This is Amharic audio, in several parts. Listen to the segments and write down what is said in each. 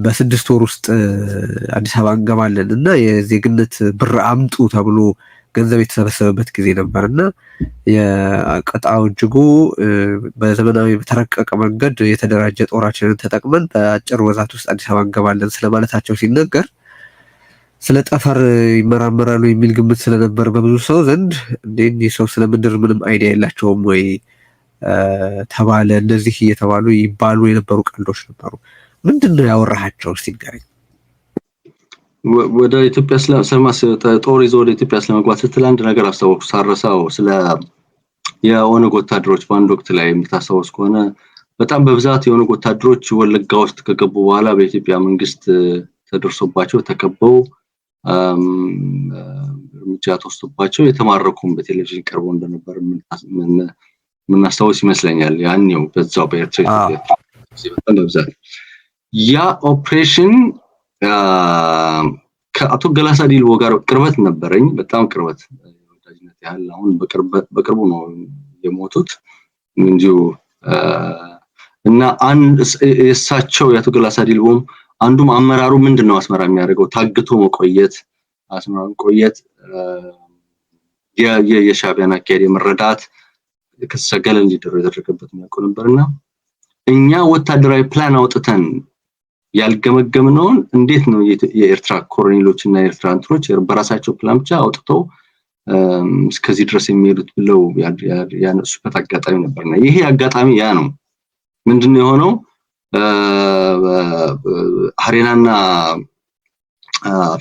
በ6 ወር ውስጥ አዲስ አበባ እንገባለን እና የዜግነት ብር አምጡ ተብሎ ገንዘብ የተሰበሰበበት ጊዜ ነበርና የቀጣው እጅጉ በዘመናዊ በተረቀቀ መንገድ የተደራጀ ጦራችንን ተጠቅመን በአጭር ወራት ውስጥ አዲስ አበባ እንገባለን ስለማለታቸው ሲነገር ስለ ጠፈር ይመራመራሉ የሚል ግምት ስለነበር በብዙ ሰው ዘንድ እንዴ ሰው ስለምድር ምንም አይዲያ የላቸውም ወይ ተባለ። እንደዚህ እየተባሉ ይባሉ የነበሩ ቀልዶች ነበሩ። ምንድነው ያወራሃቸው እስቲ ንገረኝ። ወደ ኢትዮጵያ ጦር ይዞ ወደ ኢትዮጵያ ስለመግባት ስትል አንድ ነገር አስታወቅኩ ሳረሳው። ስለ የኦነግ ወታደሮች በአንድ ወቅት ላይ የምታስታውስ ከሆነ በጣም በብዛት የኦነግ ወታደሮች ወለጋ ውስጥ ከገቡ በኋላ በኢትዮጵያ መንግስት ተደርሶባቸው ተከበው እርምጃ ተወስዶባቸው የተማረኩም በቴሌቪዥን ቀርቦ እንደነበር ምናስታውስ ይመስለኛል። ያኔው በዛው በኤርትራ በጣም በብዛት ያ ኦፕሬሽን ከአቶ ገላሳ ዲልቦ ጋር ቅርበት ነበረኝ፣ በጣም ቅርበት ወዳጅነት ያህል። አሁን በቅርቡ ነው የሞቱት እንዲሁ እና አንድ የሳቸው የአቶ ገላሳ ዲልቦም አንዱም አመራሩ ምንድነው አስመራ የሚያደርገው ታግቶ መቆየት፣ አስመራ መቆየት የሻዕቢያን አካሄድ የመረዳት ከሰገለ እንዲደረግ የተደረገበት ነው ነበርና እኛ ወታደራዊ ፕላን አውጥተን ያልገመገምነውን እንዴት ነው የኤርትራ ኮሎኔሎችና የኤርትራ አንትሮች በራሳቸው ፕላን ብቻ አውጥተው እስከዚህ ድረስ የሚሄዱት ብለው ያነሱበት አጋጣሚ ነበርና ይሄ አጋጣሚ ያ ነው። ምንድነው የሆነው? ሀሬናና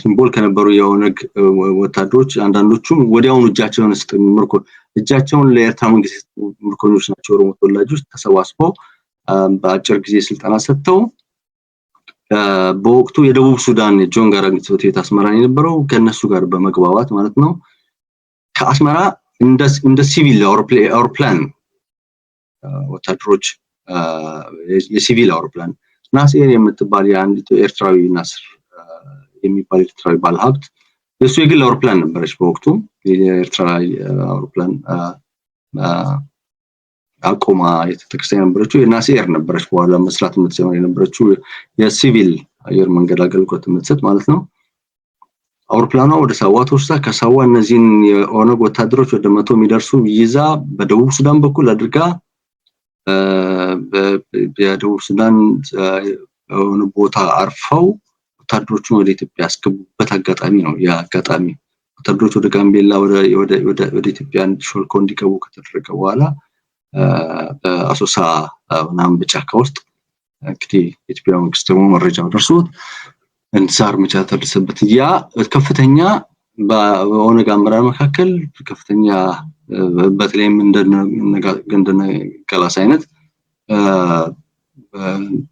ሲምቦል ከነበሩ የኦነግ ወታደሮች አንዳንዶቹም ወዲያውኑ እጃቸውን ለኤርትራ መንግስት ምርኮኞች ናቸው ኦሮሞ ተወላጆች ተሰባስበው በአጭር ጊዜ ስልጠና ሰጥተው በወቅቱ የደቡብ ሱዳን ጆን ጋራንግ ጽሕፈት ቤት አስመራ የነበረው ከነሱ ጋር በመግባባት ማለት ነው ከአስመራ እንደ ሲቪል አውሮፕላን ወታደሮች የሲቪል አውሮፕላን ናስር የምትባል የአንድ ኤርትራዊ ናስር የሚባል ኤርትራዊ ባለሀብት እሱ የግል አውሮፕላን ነበረች በወቅቱ የኤርትራ አውሮፕላን አቆማ የተተከሰተ ነበረችው የናስር ነበረች። በኋላ መስራት የምትጀምር የነበረችው የሲቪል አየር መንገድ አገልግሎት የምትሰጥ ማለት ነው። አውሮፕላኗ ወደ ሳዋ ተወስዳ ከሳዋ እነዚህን የኦነግ ወታደሮች ወደ 100 የሚደርሱ ይዛ በደቡብ ሱዳን በኩል አድርጋ በደቡብ ሱዳን ቦታ አርፈው ወታደሮቹን ወደ ኢትዮጵያ ያስገቡበት አጋጣሚ ነው። ያ አጋጣሚ ወታደሮች ወደ ጋምቤላ ወደ ኢትዮጵያ ሾልከው እንዲገቡ ከተደረገ በኋላ በአሶሳ ምናምን በጫካ ውስጥ እንግዲህ የኢትዮጵያ መንግስት ደግሞ መረጃው ደርሶት እንሳር መቻ ተደረሰበት። ያ ከፍተኛ በኦነግ አመራር መካከል ከፍተኛ በተለይም እንደነ ገላሳ አይነት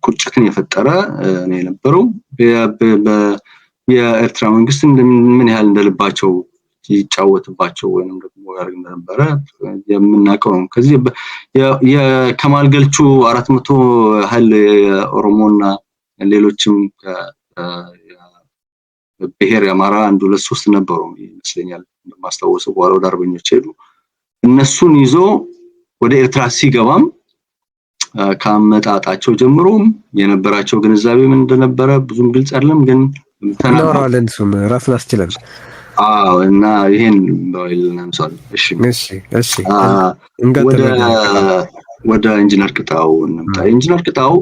ቁጭትን የፈጠረ ነው የነበረው። የኤርትራ መንግስት ምን ያህል እንደልባቸው ይጫወትባቸው ወይንም ደግሞ ያርግ እንደነበረ የምናውቀው ነው። ከዚህ የከማል ገልቹ 400 ያህል ኦሮሞና ሌሎችም ብሔር የአማራ 1 2 3 ነበሩ ይመስለኛል እንደማስታወሰው። በኋላ ወደ አርበኞች ሄዱ። እነሱን ይዞ ወደ ኤርትራ ሲገባም ከአመጣጣቸው ጀምሮ የነበራቸው ግንዛቤ ምን እንደነበረ ብዙም ግልጽ አይደለም፣ ግን ተናግረዋለን። እሱም ራስን አስችላል። እና ይሄን ባይልና ምሳሌ እሺ ወደ ኢንጂነር ቅጣው እንምጣ። ኢንጂነር ቅጣው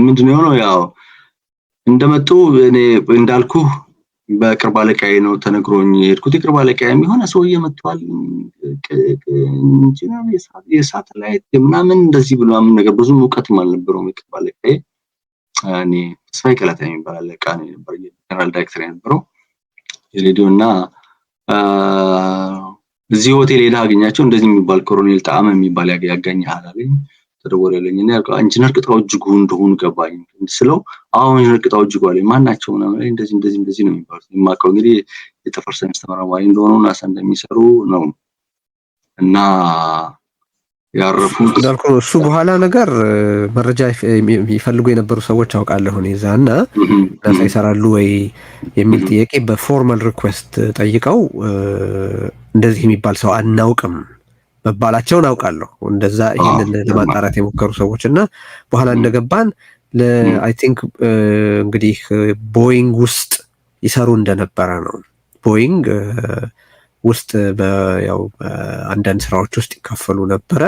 ምንድነው ነው ያው እንደመጡ እኔ እንዳልኩ በቅርብ አለቃዬ ነው ተነግሮኝ የሄድኩት። የቅርብ አለቃዬ የሚሆነ ሰውዬ መጥቷል ኢንጂነር የሳተላይት ምናምን እንደዚህ ብሎ ምናምን ነገር ብዙም ዕውቀትም አልነበረውም። የቅርብ አለቃዬ እኔ ተስፋዬ ቀለታ የሚባል አለቃ ነው ነበር፣ ጀነራል ዳይሬክተር የነበረው የሬዲዮና እዚህ ሆቴል ሄዳ አገኛቸው። እንደዚህ የሚባል ኮሎኔል ጣዕመ የሚባል ያገኛል አለኝ። ተደወለልኝና ያልከው ኢንጂነር ቅጣው እጅጉ እንደሆኑ ገባኝ ስለው አሁን ኢንጂነር ቅጣው እጅጉ አለኝ። ማናቸው ነው እንደዚህ ነው የሚባሉት። የማውቀው እንግዲህ የጠፈር ሳይንስ ተመራማሪ እንደሆኑ ናሳ እንደሚሰሩ ነው እና ያረፉት እንዳልኩ እሱ በኋላ ነገር መረጃ ይፈልጉ የነበሩ ሰዎች አውቃለሁ እኔ እዛና ናሳ ይሰራሉ ወይ የሚል ጥያቄ በፎርማል ሪኩዌስት ጠይቀው እንደዚህ የሚባል ሰው አናውቅም መባላቸውን አውቃለሁ። እንደዛ ይሄንን ለማጣራት የሞከሩ ሰዎች እና በኋላ እንደገባን አይ ቲንክ እንግዲህ ቦይንግ ውስጥ ይሰሩ እንደነበረ ነው። ቦይንግ ውስጥ ያው አንዳንድ ስራዎች ውስጥ ይካፈሉ ነበረ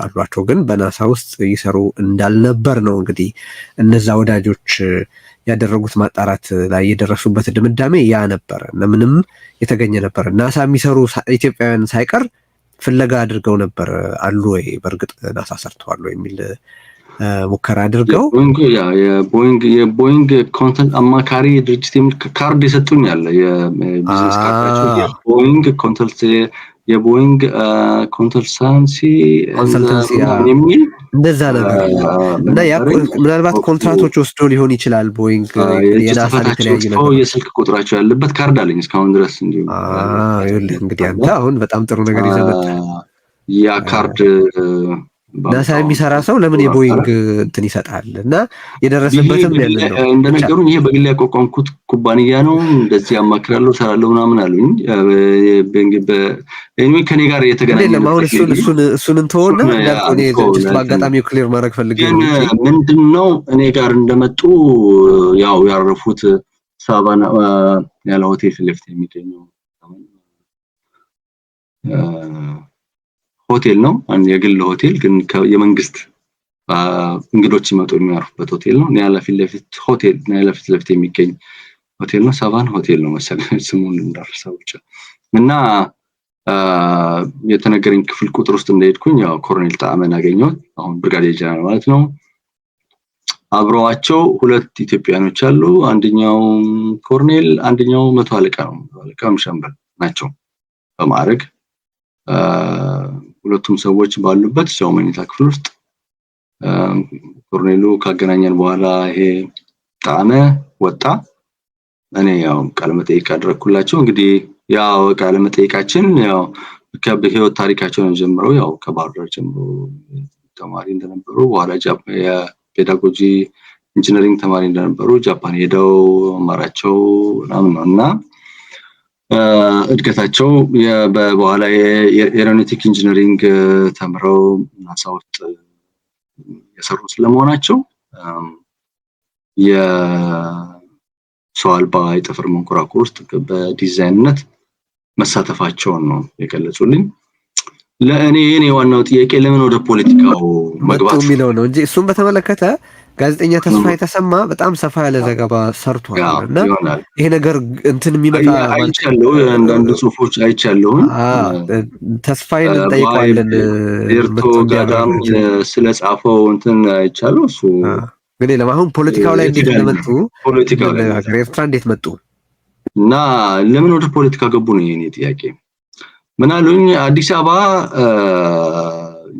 አሏቸው፣ ግን በናሳ ውስጥ ይሰሩ እንዳልነበር ነው እንግዲህ እነዛ ወዳጆች ያደረጉት ማጣራት ላይ የደረሱበት ድምዳሜ ያ ነበረ። ምንም የተገኘ ነበር። ናሳ የሚሰሩ ኢትዮጵያውያን ሳይቀር ፍለጋ አድርገው ነበር አሉ ወይ በእርግጥ ናሳ ሰርተዋል የሚል ሙከራ አድርገው የቦይንግ ኮንተንት አማካሪ ድርጅት የሚል ካርድ የሰጡኝ አለ። የቢዝነስ ካርዳቸው የቦይንግ ኮንሰልታንሲ የሚል እንደዛ ነገር እና ምናልባት ኮንትራቶች ወስዶ ሊሆን ይችላል። ቦይንግ የናሳ የተለያዩ ነገር የስልክ ቁጥራቸው ያለበት ካርድ አለኝ እስካሁን ድረስ። እንግዲህ አንተ አሁን በጣም ጥሩ ነገር ይዘህ መጣህ። ያ ካርድ ናሳ የሚሰራ ሰው ለምን የቦይንግ እንትን ይሰጣል? እና የደረሰበትም ያንን ነው እንደነገሩኝ። ይሄ በግል ያቋቋምኩት ኩባንያ ነው፣ እንደዚህ ያማክራለሁ ሰራለሁ ምናምን አሉኝ። ከኔ ጋር የተገናኘ ነው። አሁን እሱን እንተውና እንዳልኩህ በአጋጣሚው ክሊር ማድረግ ፈልጌ ነው። ምንድነው እኔ ጋር እንደመጡ ያው ያረፉት ሳቫና ያለ ሆቴል ፊት ለፊት የሚገኘው ሆቴል ነው። አንድ የግል ሆቴል ግን የመንግስት እንግዶች ሲመጡ የሚያርፉበት ሆቴል ነው። ኒያላ ፊት ለፊት የሚገኝ ሆቴል ነው። ሳቫና ሆቴል ነው መሰለኝ ስሙን እንዳልረሳው ብቻ። እና የተነገረኝ ክፍል ቁጥር ውስጥ እንደሄድኩኝ ያው ኮሎኔል ጣዕመን አገኘሁት። አሁን ብርጋዴር ጀነራል ማለት ነው። አብረዋቸው ሁለት ኢትዮጵያኖች አሉ። አንደኛው ኮሎኔል፣ አንደኛው መቶ አለቃ ነው። አለቃም ሻምበል ናቸው በማዕረግ ሁለቱም ሰዎች ባሉበት ሰው መኝታ ክፍል ውስጥ ኮሎኔሉ ካገናኘን በኋላ ይሄ ጣዕመ ወጣ። እኔ ያው ቃለ መጠይቅ አደረኩላቸው። እንግዲህ ያው ቃለ መጠይቃችን ያው ከህይወት ታሪካቸውን ጀምረው ያው ከባህር ዳር ጀምሮ ተማሪ እንደነበሩ፣ በኋላ የፔዳጎጂ ኢንጂነሪንግ ተማሪ እንደነበሩ፣ ጃፓን ሄደው አማራቸው ምናምን ነው እና እድገታቸው በኋላ የኤሮኖቲክ ኢንጂነሪንግ ተምረው ናሳ ውስጥ የሰሩ ስለመሆናቸው የሰው አልባ የጠፈር መንኮራኩር ውስጥ በዲዛይንነት መሳተፋቸውን ነው የገለጹልኝ። ለእኔ ዋናው ጥያቄ ለምን ወደ ፖለቲካው መግባት የሚለው ነው እንጂ እሱን በተመለከተ ጋዜጠኛ ተስፋዬ ተሰማ በጣም ሰፋ ያለ ዘገባ ሰርቷል እና ይሄ ነገር እንትን የሚመጣ አይቻለሁ። አንዳንድ ጽሁፎች አይቻለሁ። ተስፋዬን እንጠይቀዋለን። ጋዳም ስለጻፈው እንትን አይቻለሁ። እሱ ግን ለማሁን ፖለቲካው ላይ እንዴት እንደመጡ ኤርትራ እንዴት መጡ እና ለምን ወደ ፖለቲካ ገቡ ነው የኔ ጥያቄ። ምን አሉኝ? አዲስ አበባ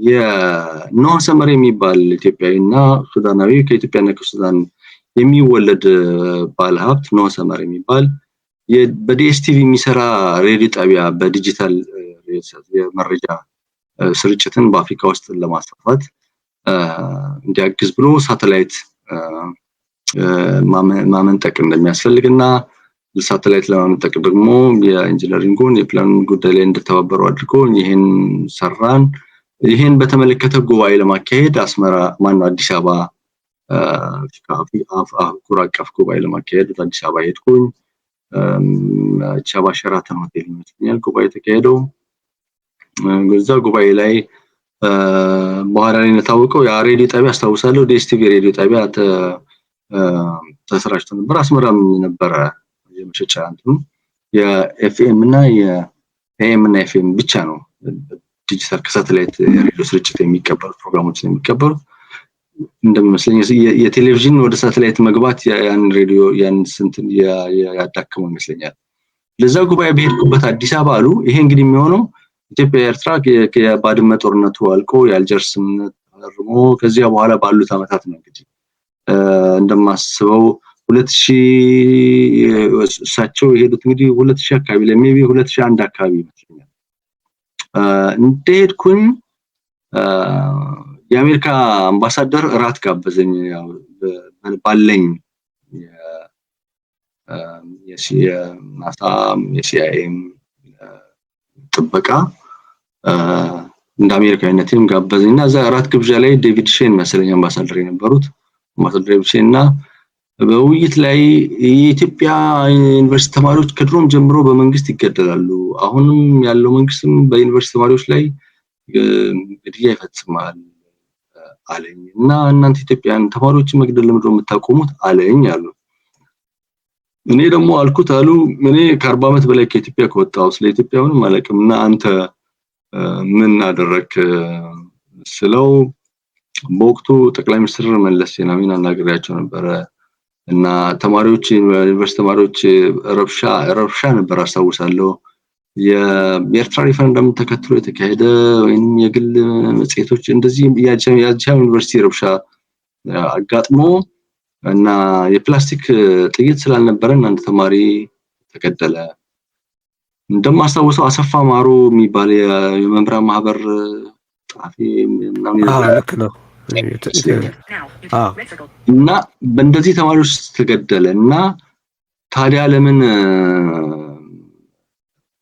የኖህ ሰመር የሚባል ኢትዮጵያዊና ሱዳናዊ ከኢትዮጵያና ከሱዳን የሚወለድ ባለሀብት ኖህ ሰመር የሚባል በዲኤስቲቪ የሚሰራ ሬዲዮ ጣቢያ በዲጂታል የመረጃ ስርጭትን በአፍሪካ ውስጥ ለማስፋፋት እንዲያግዝ ብሎ ሳተላይት ማመንጠቅ እንደሚያስፈልግና ሳተላይት ለማመንጠቅ ደግሞ የኢንጂነሪንጉን የፕላን ጉዳይ ላይ እንደተባበሩ አድርጎ ይሄን ሰራን። ይሄን በተመለከተ ጉባኤ ለማካሄድ አስመራ አዲስ አበባ አህጉር አቀፍ ጉባኤ ለማካሄድ አዲስ አበባ ሄድኩኝ። አዲስ አበባ ሸራተን ሆቴል ይመስለኛል ጉባኤ ተካሄደው። በዛ ጉባኤ ላይ በኋላ ላይ እንደታወቀው ያ ሬዲዮ ጣቢያ አስታውሳለሁ ዲኤስቲቪ ሬዲዮ ጣቢያ ተሰራጭቶ ነበር። አስመራም ነበረ የመሸጫ እንትኑ የኤፍኤም እና የኤኤም እና ኤፍኤም ብቻ ነው ዲጂታል ከሳተላይት ሬዲዮ ስርጭት የሚቀበሉ ፕሮግራሞችን የሚቀበሉ እንደሚመስለኝ የቴሌቪዥን ወደ ሳተላይት መግባት ያን ሬዲዮ ያን ስንትን ያዳክመው ይመስለኛል። ለዛ ጉባኤ በሄድኩበት አዲስ አበባ አሉ። ይሄ እንግዲህ የሚሆነው ኢትዮጵያ ኤርትራ የባድመ ጦርነቱ አልቆ የአልጀርስ ስምምነት ተፈርሞ ከዚያ በኋላ ባሉት አመታት ነው። እንግዲህ እንደማስበው 2000 እሳቸው የሄዱት እንግዲህ 2000 አካባቢ ላይ ሜቢ 2001 አካባቢ ይመስለኛል። እንደሄድኩኝ የአሜሪካ አምባሳደር እራት ጋበዘኝ። ያው ባለኝ የናሳ የሲአይኤም ጥበቃ እንደ አሜሪካዊነትም ጋበዘኝና እዛ አራት ግብዣ ላይ ዴቪድ ሼን መሰለኝ አምባሳደር የነበሩት አምባሳደር ዴቪድ ሼን እና በውይይት ላይ የኢትዮጵያ ዩኒቨርሲቲ ተማሪዎች ከድሮም ጀምሮ በመንግስት ይገደላሉ አሁንም ያለው መንግስትም በዩኒቨርሲቲ ተማሪዎች ላይ ግድያ ይፈጽማል አለኝ እና እናንተ ኢትዮጵያን ተማሪዎችን መግደል ለምንድነው የምታቆሙት አለኝ አሉ እኔ ደግሞ አልኩት አሉ እኔ ከ40 ዓመት በላይ ከኢትዮጵያ ከወጣሁ ስለ ኢትዮጵያ ምንም አላውቅምና አንተ ምን አደረክ ስለው በወቅቱ ጠቅላይ ሚኒስትር መለስ ዜናዊን አናግሬያቸው ነበር እና ተማሪዎች ዩኒቨርሲቲ ተማሪዎች ረብሻ ነበር አስታውሳለሁ የኤርትራ ሪፈረንደም ተከትሎ የተካሄደ ወይንም የግል መጽሔቶች እንደዚህ ያጃ ዩኒቨርሲቲ ረብሻ አጋጥሞ እና የፕላስቲክ ጥይት ስላልነበረን አንድ ተማሪ ተገደለ እንደማስታውሰው አሰፋ ማሩ የሚባል የመምህራን ማህበር ጻፊ ምናምን ልክ ነው እና በእንደዚህ ተማሪዎች ተገደለ እና ታዲያ ለምን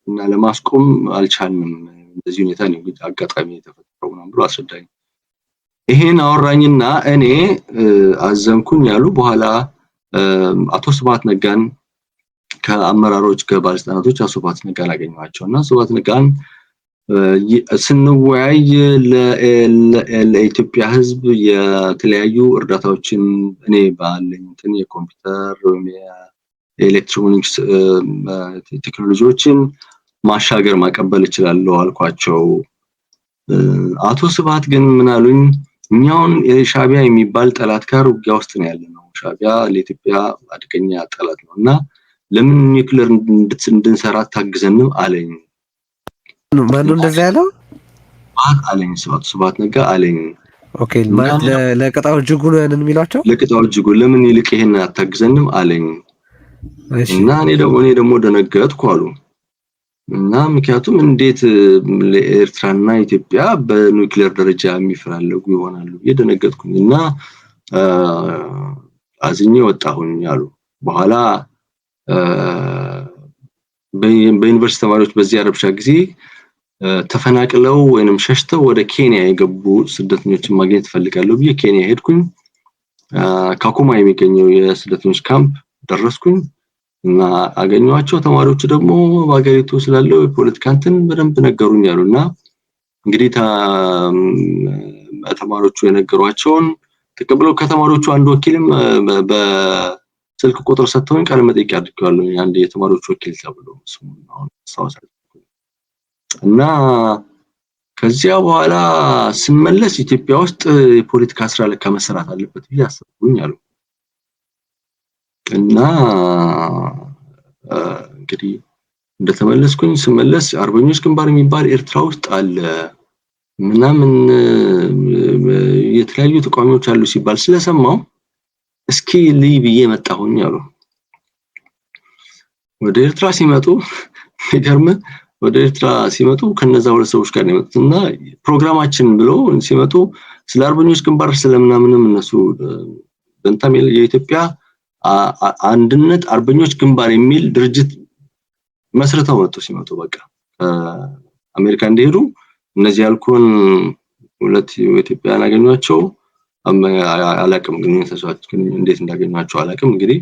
እና ለማስቆም አልቻልንም እንደዚህ ሁኔታ ነው አጋጣሚ የተፈጠረው ነው ብሎ አስረዳኝ ይሄን አወራኝና እኔ አዘንኩኝ ያሉ በኋላ አቶ ስብሐት ነጋን ከአመራሮች ከባለስልጣናቶች አቶ ስብሐት ነጋን አገኘዋቸውና ስብሐት ነጋን ስንወያይ ለኢትዮጵያ ህዝብ የተለያዩ እርዳታዎችን እኔ ባለኝ እንትን የኮምፒውተር ወይም የኤሌክትሮኒክስ ቴክኖሎጂዎችን ማሻገር ማቀበል እችላለሁ አልኳቸው አቶ ስብሐት ግን ምን አሉኝ እኛውን የሻቢያ የሚባል ጠላት ጋር ውጊያ ውስጥ ነው ያለነው ሻቢያ ለኢትዮጵያ አደገኛ ጠላት ነውና ለምን ኒውክሌር እንድንሰራ ታግዘንም አለኝ ማን እንደዛ ያለው አለኝ ስብሐት ነጋ አለኝ ኦኬ ማለት ለቀጣው እጅጉ ነው ያንን የሚሏቸው ለቀጣው እጅጉ ለምን ይልቅ ይሄን አታግዘንም አለኝ እና እኔ ደግሞ ደነገጥኩ አሉ እና ምክንያቱም እንዴት ለኤርትራና ኢትዮጵያ በኒውክሌር ደረጃ የሚፈላለጉ ይሆናሉ የደነገጥኩኝና አዝኜ ወጣሁኝ አሉ በኋላ በዩኒቨርሲቲ ተማሪዎች በዚህ ረብሻ ጊዜ ተፈናቅለው ወይንም ሸሽተው ወደ ኬንያ የገቡ ስደተኞችን ማግኘት ፈልጋለሁ ብዬ ኬንያ ሄድኩኝ ካኩማ የሚገኘው የስደተኞች ካምፕ ደረስኩኝ እና አገኘዋቸው ተማሪዎቹ ደግሞ በአገሪቱ ስላለው የፖለቲካ እንትን በደንብ ነገሩኝ አሉና እንግዲህ ተማሪዎቹ የነገሯቸውን ተቀብለው ከተማሪዎቹ አንድ ወኪልም በስልክ ቁጥር ሰጥተውኝ ቃለ መጠይቅ አድርጌዋለሁ አንድ የተማሪዎቹ ወኪል ተብሎ ስሙን አሁን ሳውሳለሁ እና ከዚያ በኋላ ስመለስ ኢትዮጵያ ውስጥ የፖለቲካ ስራ ለካ መሰራት አለበት ብዬ አሰብኩኝ አሉ እና እንግዲህ እንደተመለስኩኝ ስመለስ አርበኞች ግንባር የሚባል ኤርትራ ውስጥ አለ ምናምን የተለያዩ ተቋሞች አሉ ሲባል ስለሰማው እስኪ ልይብዬ መጣሁኝ አሉ ወደ ኤርትራ ሲመጡ ይገርም ወደ ኤርትራ ሲመጡ ከነዛ ሁለት ሰዎች ጋር የመጡና ፕሮግራማችን ብለው ሲመጡ ስለ አርበኞች ግንባር ስለምናምንም እነሱ በእንታም የኢትዮጵያ አንድነት አርበኞች ግንባር የሚል ድርጅት መስርተው መጡ ሲመጡ በቃ አሜሪካ እንደሄዱ እነዚህ ያልኩን ሁለት ኢትዮጵያውያን አገኟቸው አላቅም ግን እንዴት እንዳገኟቸው አላቅም እንግዲህ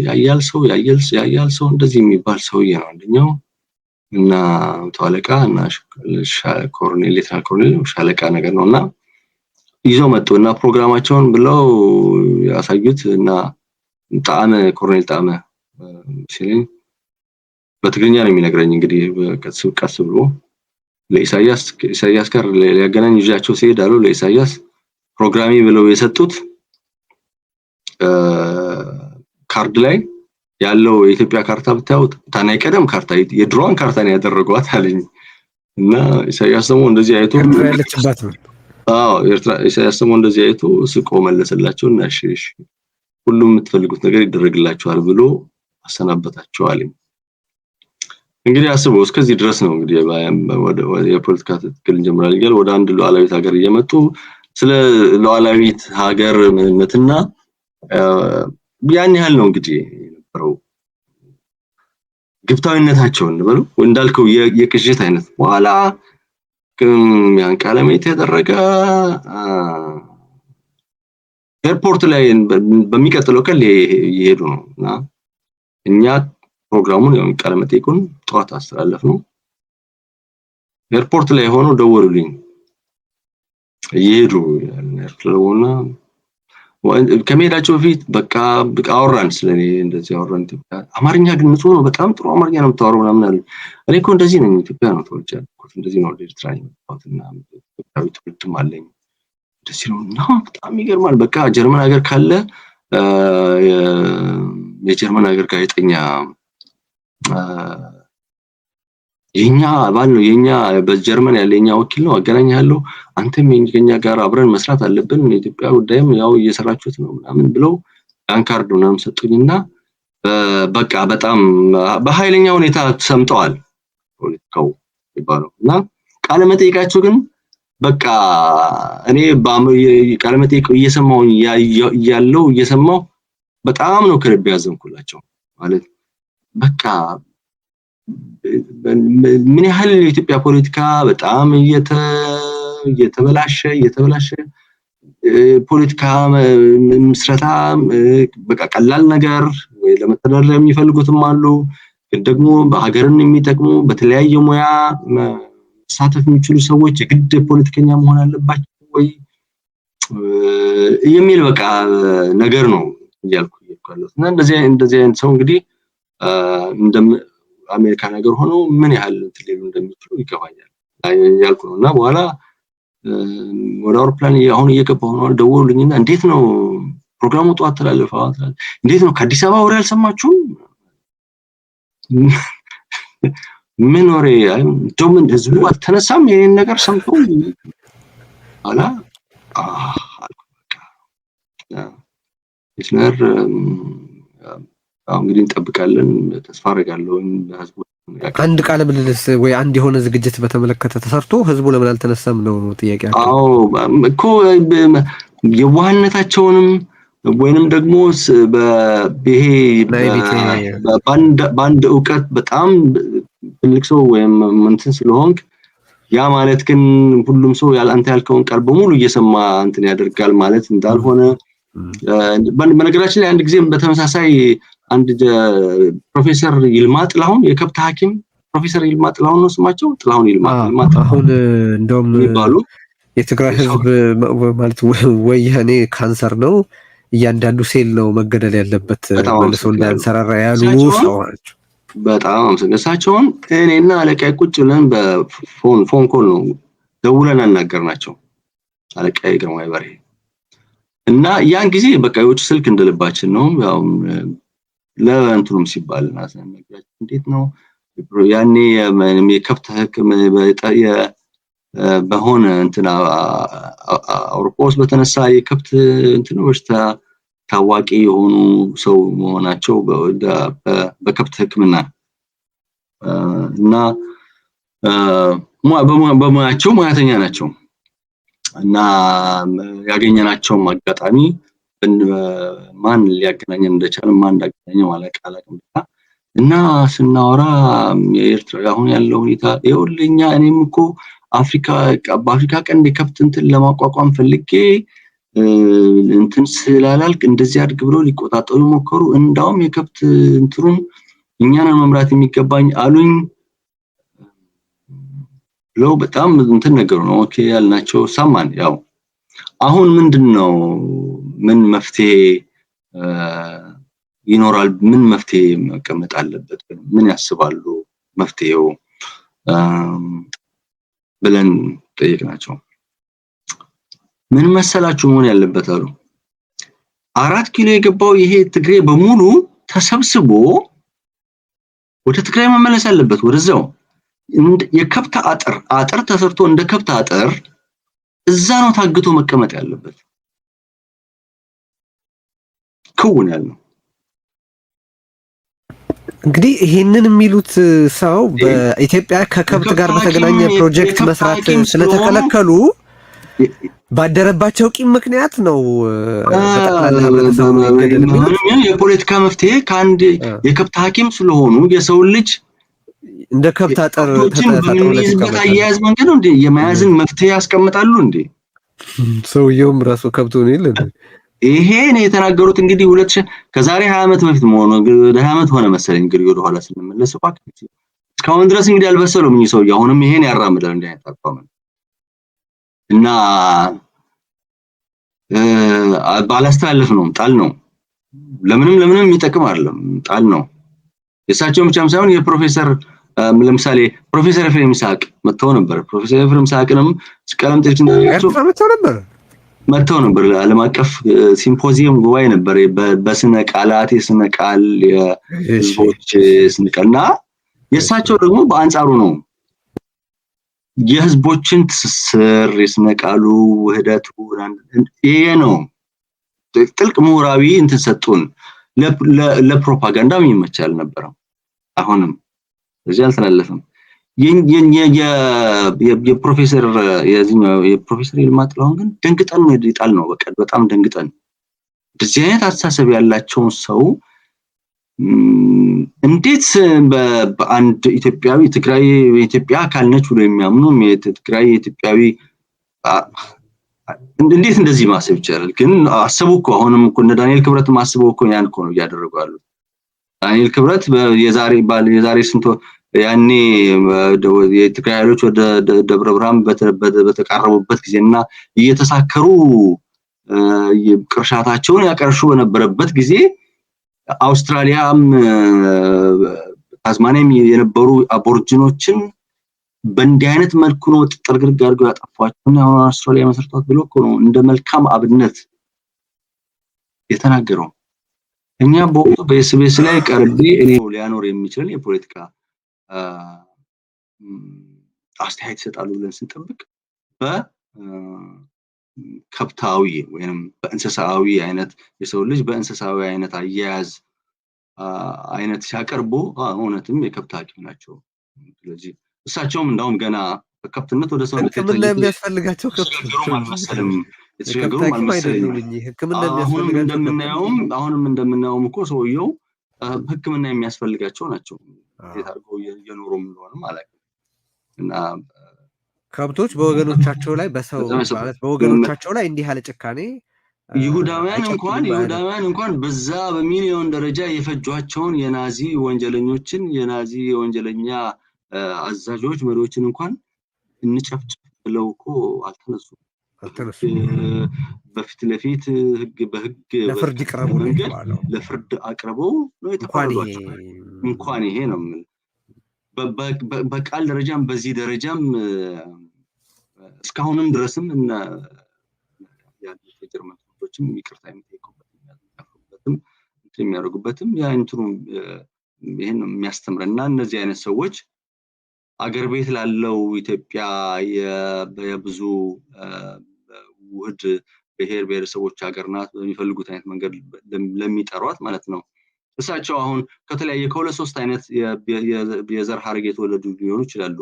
ያያል ሰው እንደዚህ የሚባል ሰውዬ ነው አንደኛው እና ተዋለቃ እና ኮሎኔል ሌተናል ኮሎኔል ሻለቃ ነገር ነውና ይዘው መጡና ፕሮግራማቸውን ብለው ያሳዩት እና ጣዕመ ኮሎኔል ጣዕመ ሲለኝ በትግርኛ ነው የሚነግረኝ እንግዲህ ቀስ ብሎ ለኢሳያስ ጋር ሊያገናኝ ይዣቸው ሲሄድ አሉ ለኢሳያስ ፕሮግራሚ ብለው የሰጡት ካርድ ላይ ያለው የኢትዮጵያ ካርታ ብታዩት ታናይ ቀደም ካርታ የድሮን ካርታ ነው ያደረጓት አለኝ እና ኢሳያስ ደግሞ እንደዚህ አይቶ ያለችባት ነው ኤርትራ ኢሳያስ ደግሞ እንደዚህ አይቶ ስቆ መለሰላቸውና እሺ ሁሉም የምትፈልጉት ነገር ይደረግላችኋል ብሎ አሰናበታቸው አለኝ እንግዲህ አስበው እስከዚህ ድረስ ነው እንግዲህ ወደ የፖለቲካ ትግል ጀምራል ይላል ወደ አንድ ሉዓላዊት ሀገር እየመጡ ስለ ሉዓላዊት ሀገር ምንነትና ያን ያህል ነው እንግዲህ የነበረው ግብታዊነታቸውን ነው እንዳልከው የቅጅት አይነት በኋላ ያን ቃለ መጠይቅ የተደረገ ኤርፖርት ላይ በሚቀጥለው ቀን ይሄዱ ነው እና እኛ ፕሮግራሙን ያው ቃለ መጠይቁን ጠዋት አስተላለፍ ነው። ኤርፖርት ላይ ሆነው ደወሉልኝ ይሄዱ ያለውና ከመሄዳቸው በፊት በቃ አወራን ስለኔ እንደዚህ አወራን። ኢትዮጵያ አማርኛ ግን ንጹህ ነው፣ በጣም ጥሩ አማርኛ ነው የምታወራው ምናምን አለ። እኔ እኮ እንደዚህ ነኝ፣ ኢትዮጵያ ነው ተወልጄ ያልኩት፣ እንደዚህ ነው ኤርትራ የመጣሁትና ኢትዮጵያዊ ትውልድም አለኝ እንደዚህ ነው እና በጣም ይገርማል። በቃ ጀርመን ሀገር ካለ የጀርመን ሀገር ጋዜጠኛ የኛ አባል ነው፣ የኛ በጀርመን ያለ የኛ ወኪል ነው፣ አገናኛለሁ፣ አንተም የኛ ጋር አብረን መስራት አለብን፣ ኢትዮጵያ ጉዳይም ያው እየሰራችሁት ነው ምናምን ብለው አንካርድ ምናምን ሰጡኝና በቃ በጣም በኃይለኛ ሁኔታ ሰምጠዋል ፖለቲካው ይባላል እና ቃለ መጠይቃቸው ግን በቃ እኔ ቃለ መጠይቅ እየሰማው ያለው እየሰማው በጣም ነው ከልብ ያዘንኩላቸው ማለት በቃ ምን ያህል የኢትዮጵያ ፖለቲካ በጣም እየተበላሸ ፖለቲካ ምስረታ በቃ ቀላል ነገር ወይ ለመተዳደር የሚፈልጉትም አሉ፣ ግን ደግሞ በሀገርን የሚጠቅሙ በተለያየ ሙያ መሳተፍ የሚችሉ ሰዎች የግድ ፖለቲከኛ መሆን አለባቸው ወይ የሚል በቃ ነገር ነው እያልኩ እና እንደዚህ አይነት ሰው እንግዲህ አሜሪካ ነገር ሆኖ ምን ያህል ትልሉ እንደሚችሉ ይገባኛል ያልኩ ነውና በኋላ ወደ አውሮፕላን አሁን እየገባሁ ነው ደወሉልኝና እንዴት ነው ፕሮግራሙ ጧት ተላለፈው እንዴት ነው ከአዲስ አበባ ወሬ አልሰማችሁም ምን ወሬ ዶምን ህዝቡ አልተነሳም የኔን ነገር ሰምቶ አላ ኢስነር እንግዲህ እንጠብቃለን ተስፋ አደርጋለሁ ህዝቡ አንድ ቃለ ምልልስ ወይ አንድ የሆነ ዝግጅት በተመለከተ ተሰርቶ ህዝቡ ለምን አልተነሳም ነው ጥያቄያቸው። አዎ እኮ የዋህነታቸውንም ወይንም ደግሞ በይሄ ባንድ ዕውቀት በጣም ትልቅ ሰው ወይም እንትን ስለሆንክ ያ ማለት ግን ሁሉም ሰው አንተ ያልከውን ቃል በሙሉ እየሰማ እንትን ያደርጋል ማለት እንዳልሆነ በነገራችን ላይ አንድ ጊዜ በተመሳሳይ አንድ ፕሮፌሰር ይልማ ጥላሁን የከብት ሐኪም ፕሮፌሰር ይልማ ጥላሁን ነው ስማቸው ጥላሁን ይልማ አሁን እንደውም የትግራይ ህዝብ ማለት ወያኔ ካንሰር ነው እያንዳንዱ ሴል ነው መገደል ያለበት መልሶ እንዳንሰራራ ያሉ ሰው ናቸው። በጣም አመሰግናቸውን እኔና አለቃዬ ቁጭ ብለን በፎን ኮል ነው ደውለን አናገርናቸው አለቃዬ ግርማይ በርሄ እና ያን ጊዜ በቃ የውጭ ስልክ እንደልባችን ነው ያው ለእንትኑም ሲባል እናሰነግራችሁ እንዴት ነው ያኔ የከብት ህክምና በሆነ እንትና አውሮፓ ውስጥ በተነሳ የከብት እንትን በሽታ ታዋቂ የሆኑ ሰው መሆናቸው በከብት ህክምና እና በሙያቸው ሙያተኛ ናቸው እና ያገኘናቸው አጋጣሚ ማን ሊያገናኘን እንደቻለ ማን እንዳገናኘው አላውቅም እና ስናወራ የኤርትራ አሁን ያለው ሁኔታ ይኸውልኛ እኔም እኮ በአፍሪካ ቀንድ የከብት እንትን ለማቋቋም ፈልጌ እንትን ስላላልክ እንደዚህ አድርግ ብሎ ሊቆጣጠሩ ሞከሩ እንዳውም የከብት እንትሩን እኛንን መምራት የሚገባኝ አሉኝ ብለው በጣም እንትን ነገሩ ነው። ኦኬ ያልናቸው ሰማን። ያው አሁን ምንድነው ምን መፍትሄ ይኖራል ምን መፍትሄ መቀመጥ አለበት ምን ያስባሉ መፍትሄው ብለን ጠየቅናቸው። ምን መሰላችሁ መሆን ያለበት አሉ 4 ኪሎ የገባው ይሄ ትግሬ በሙሉ ተሰብስቦ ወደ ትግራይ መመለስ አለበት ወደዛው የከብት አጥር ተሰርቶ እንደ ከብት አጥር እዛ ነው ታግቶ መቀመጥ ያለበት ከውን ያለው እንግዲህ ይሄንን የሚሉት ሰው በኢትዮጵያ ከከብት ጋር በተገናኘ ፕሮጀክት መስራት ስለተከለከሉ ባደረባቸው ቂም ምክንያት ነው በተቀላላ ህብረተሰቡ ይገደል የሚሉት የፖለቲካ መፍትሄ ከአንድ የከብት ሐኪም ስለሆኑ የሰው ልጅ እንደ ከብት አጥር ከብቶችን በምንይዝበት አያያዝ መንገድ ነው እንዴ የመያዝን መፍትሄ ያስቀምጣሉ እንዴ? ሰውየውም ራሱ ከብቱን ይል ይሄ ነው የተናገሩት። እንግዲህ ከዛሬ 20 ዓመት በፊት መሆኑ 20 ዓመት ሆነ መሰለኝ እንግዲህ ወደ ኋላ ስንመለስ እስካሁን ድረስ እንግዲህ አልበሰሉም እኚህ ሰውዬ። አሁንም ይሄን ያራምዳል እንዴ አይታጣም እና ባላስተላለፍ ነው ጣል ነው ለምንም የሚጠቅም አይደለም ጣል ነው። የእሳቸው ብቻም ሳይሆን የፕሮፌሰር ለምሳሌ ፕሮፌሰር ኤፍሬም ይስሐቅ መጥተው ነበር። ፕሮፌሰር ኤፍሬም ይስሐቅንም ቀለም ጥቅስ እንዳላቸው መጥተው ነበር። ዓለም አቀፍ ሲምፖዚየም ጉባኤ ነበር በስነ ቃላት የስነ ቃል የህዝቦች ስነ ቃልና የእሳቸው ደግሞ በአንጻሩ ነው የህዝቦችን ትስስር የስነ ቃሉ ውህደቱ ይሄ ነው ጥልቅ ምሁራዊ እንትን ሰጡን። ለፕሮፓጋንዳም ይመቻል ነበር። አሁንም እዚህ አልተላለፈም። የፕሮፌሰር የፕሮፌሰር ይልማ ጥላሁን ግን ደንግጠን ነው ይጣል ነው በቃ በጣም ደንግጠን እንደዚህ አይነት አስተሳሰብ ያላቸውን ሰው እንዴት በአንድ ኢትዮጵያዊ ትግራይ የኢትዮጵያ አካል ነች ብሎ የሚያምኑ ትግራይ ኢትዮጵያዊ እንዴት እንደዚህ ማሰብ ይቻላል? ግን አሰቡ እኮ አሁንም እኮ እነ ዳንኤል ክብረት ማስበው እኮ ያን እኮ ነው እያደረጉ ያሉት። ዳንኤል ክብረት የዛሬ ስንት ያኔ የትግራይ ኃይሎች ወደ ደብረ ብርሃን በተቃረቡበት ጊዜና እየተሳከሩ ቅርሻታቸውን ያቀርሹ በነበረበት ጊዜ አውስትራሊያም ታዝማኒያም የነበሩ አቦርጂኖችን በእንዲህ አይነት መልኩ ነው ጥርግርግ አድርገው ያጠፏቸውና አሁን አውስትራሊያ መሰርቷት ብሎ እኮ ነው እንደ መልካም አብነት የተናገረው። እኛ በወቅቱ በኤስቢኤስ ላይ ቀርቤ እኔ ሊያኖር የሚችል የፖለቲካ አስተያየት ይሰጣሉ ብለን ስንጠብቅ በከብታዊ ወይንም በእንስሳዊ አይነት የሰው ልጅ በእንስሳዊ አይነት አያያዝ አይነት ሲያቀርቡ እውነትም የከብት ሐኪም ናቸው። ስለዚህ እሳቸውም እንዳውም ገና በከብትነት ወደ ሰው ህክምና የሚያስፈልጋቸው አሁንም እንደምናየውም እኮ ሰውየው ህክምና የሚያስፈልጋቸው ናቸው። እንዴት አድርገው እየኖሩ እንደሆነ ማለት ነው። እና ከብቶች በወገኖቻቸው ላይ በሰው ማለት በወገኖቻቸው ላይ እንዲህ ያለ ጭካኔ ይሁዳውያን እንኳን በዛ በሚሊዮን ደረጃ የፈጇቸውን የናዚ ወንጀለኞችን የናዚ ወንጀለኛ አዛዦች መሪዎችን እንኳን እንጨፍጭፍ ብለው እኮ አልተነሱም። በፊት ለፊት በህግ ለፍርድ ይቅረቡ ነው ለፍርድ አቅርበው ነው የተፈረዷቸው። እንኳን ይሄ ነው በቃል ደረጃም በዚህ ደረጃም እስካሁንም ድረስም እና ያሉት የጀርመን ሰዎችም ይቅርታ የሚጠይቁበትም የሚያደርጉበትም ያ እንትኑ ይሄን ነው የሚያስተምረና እነዚህ አይነት ሰዎች አገር ቤት ላለው ኢትዮጵያ የብዙ ውህድ ብሔር ብሔረሰቦች ሀገር ናት በሚፈልጉት አይነት መንገድ ለሚጠሯት ማለት ነው። እሳቸው አሁን ከተለያየ ከሁለት ሶስት አይነት የዘር ሐረግ የተወለዱ ሊሆኑ ይችላሉ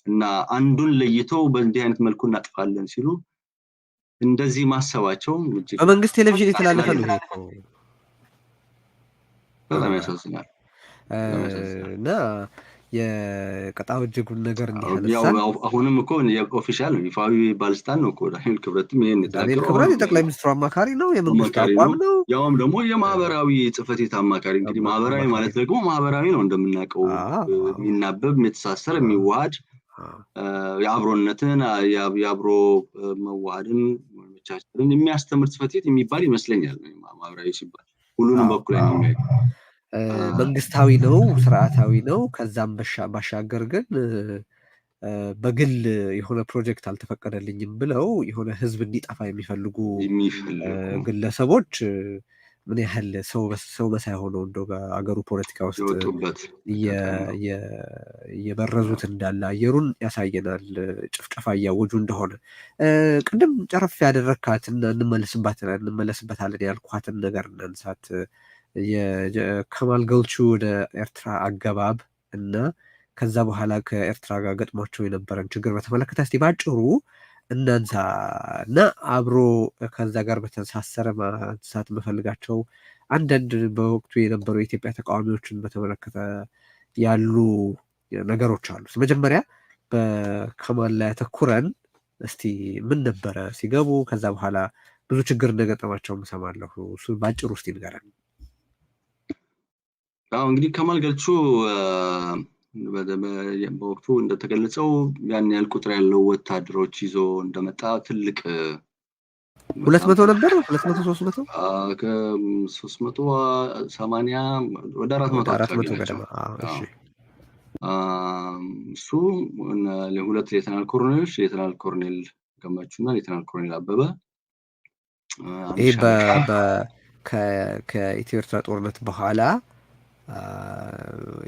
እና አንዱን ለይተው በእንዲህ አይነት መልኩ እናጥፋለን ሲሉ እንደዚህ ማሰባቸው በመንግስት ቴሌቪዥን የተላለፈ ነው በጣም ያሳዝናል። እና የቀጣው እጅጉን ነገር እንዲያነሳል አሁንም እኮ የኦፊሻል ይፋዊ ባለስልጣን ነው እኮ ዳንኤል ክብረትም ይሄን ዳንኤል ክብረት የጠቅላይ ሚኒስትሩ አማካሪ ነው፣ የመንግስት አቋም ነው። ያውም ደግሞ የማህበራዊ ጽህፈት ቤት አማካሪ። እንግዲህ ማህበራዊ ማለት ደግሞ ማህበራዊ ነው እንደምናውቀው የሚናበብ የሚተሳሰር የሚዋሃድ የአብሮነትን የአብሮ መዋሃድን መቻቻልን የሚያስተምር ጽህፈት ቤት የሚባል ይመስለኛል። ማህበራዊ ሲባል ሁሉንም በኩል የሚያይ መንግስታዊ ነው፣ ስርዓታዊ ነው። ከዛም ባሻገር ግን በግል የሆነ ፕሮጀክት አልተፈቀደልኝም ብለው የሆነ ህዝብ እንዲጠፋ የሚፈልጉ ግለሰቦች ምን ያህል ሰው መሳይ ሆነው እንደው በአገሩ ፖለቲካ ውስጥ እየበረዙት እንዳለ አየሩን ያሳየናል። ጭፍጨፋ እያወጁ እንደሆነ ቅድም ጨረፍ ያደረካትና እንመለስበታለን ያልኳትን ነገር እናንሳት። የከማል ገልቹ ወደ ኤርትራ አገባብ እና ከዛ በኋላ ከኤርትራ ጋር ገጥሟቸው የነበረን ችግር በተመለከተ እስቲ ባጭሩ እናንሳ እና አብሮ ከዛ ጋር በተሳሰረ ማንሳት መፈልጋቸው አንዳንድ በወቅቱ የነበሩ የኢትዮጵያ ተቃዋሚዎችን በተመለከተ ያሉ ነገሮች አሉ። መጀመሪያ በከማል ላይ አተኩረን እስቲ ምን ነበረ ሲገቡ፣ ከዛ በኋላ ብዙ ችግር እንደገጠማቸው እሰማለሁ። እሱ በአጭሩ ውስጥ ይንገረን። እንግዲህ ከማል ገልቹ በወቅቱ እንደተገለጸው ያን ያህል ቁጥር ያለው ወታደሮች ይዞ እንደመጣ ትልቅ 200 ነበር 200 300 380 ወደ 400 አካባቢ ናቸው። እሱ ሁለት ሌተናል ኮሎኔሎች ሌተናል ኮሎኔል ገመቹ እና ሌተናል ኮሎኔል አበበ ይሄ ከኢትዮ ኤርትራ ጦርነት በኋላ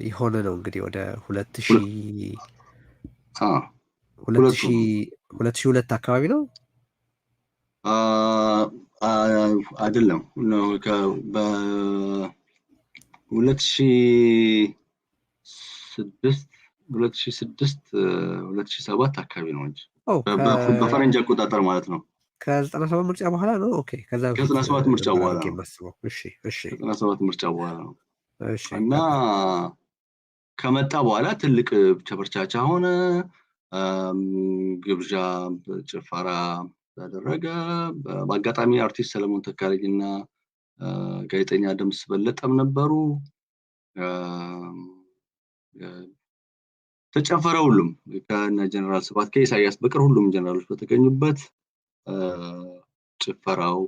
የሆነ ነው እንግዲህ ወደ 2002 አካባቢ ነው አይደለም በ2006 አካባቢ ነው እንጂ በፈረንጅ አቆጣጠር ማለት ነው። ከ97 ምርጫ በኋላ ነው። ኦኬ ከዛ ከ97 ምርጫ በኋላ ነው። እሺ 97 ምርጫ በኋላ ነው። እና ከመጣ በኋላ ትልቅ ቸበርቻቻ ሆነ። ግብዣ ጭፈራ ተደረገ። በአጋጣሚ አርቲስት ሰለሞን ተካልኝና ጋዜጠኛ ደምስ በለጠም ነበሩ። ተጨፈረ። ሁሉም ከነ ጀነራል ስብሐት ከኢሳያስ በቀር ሁሉም ጀነራሎች በተገኙበት ጭፈራው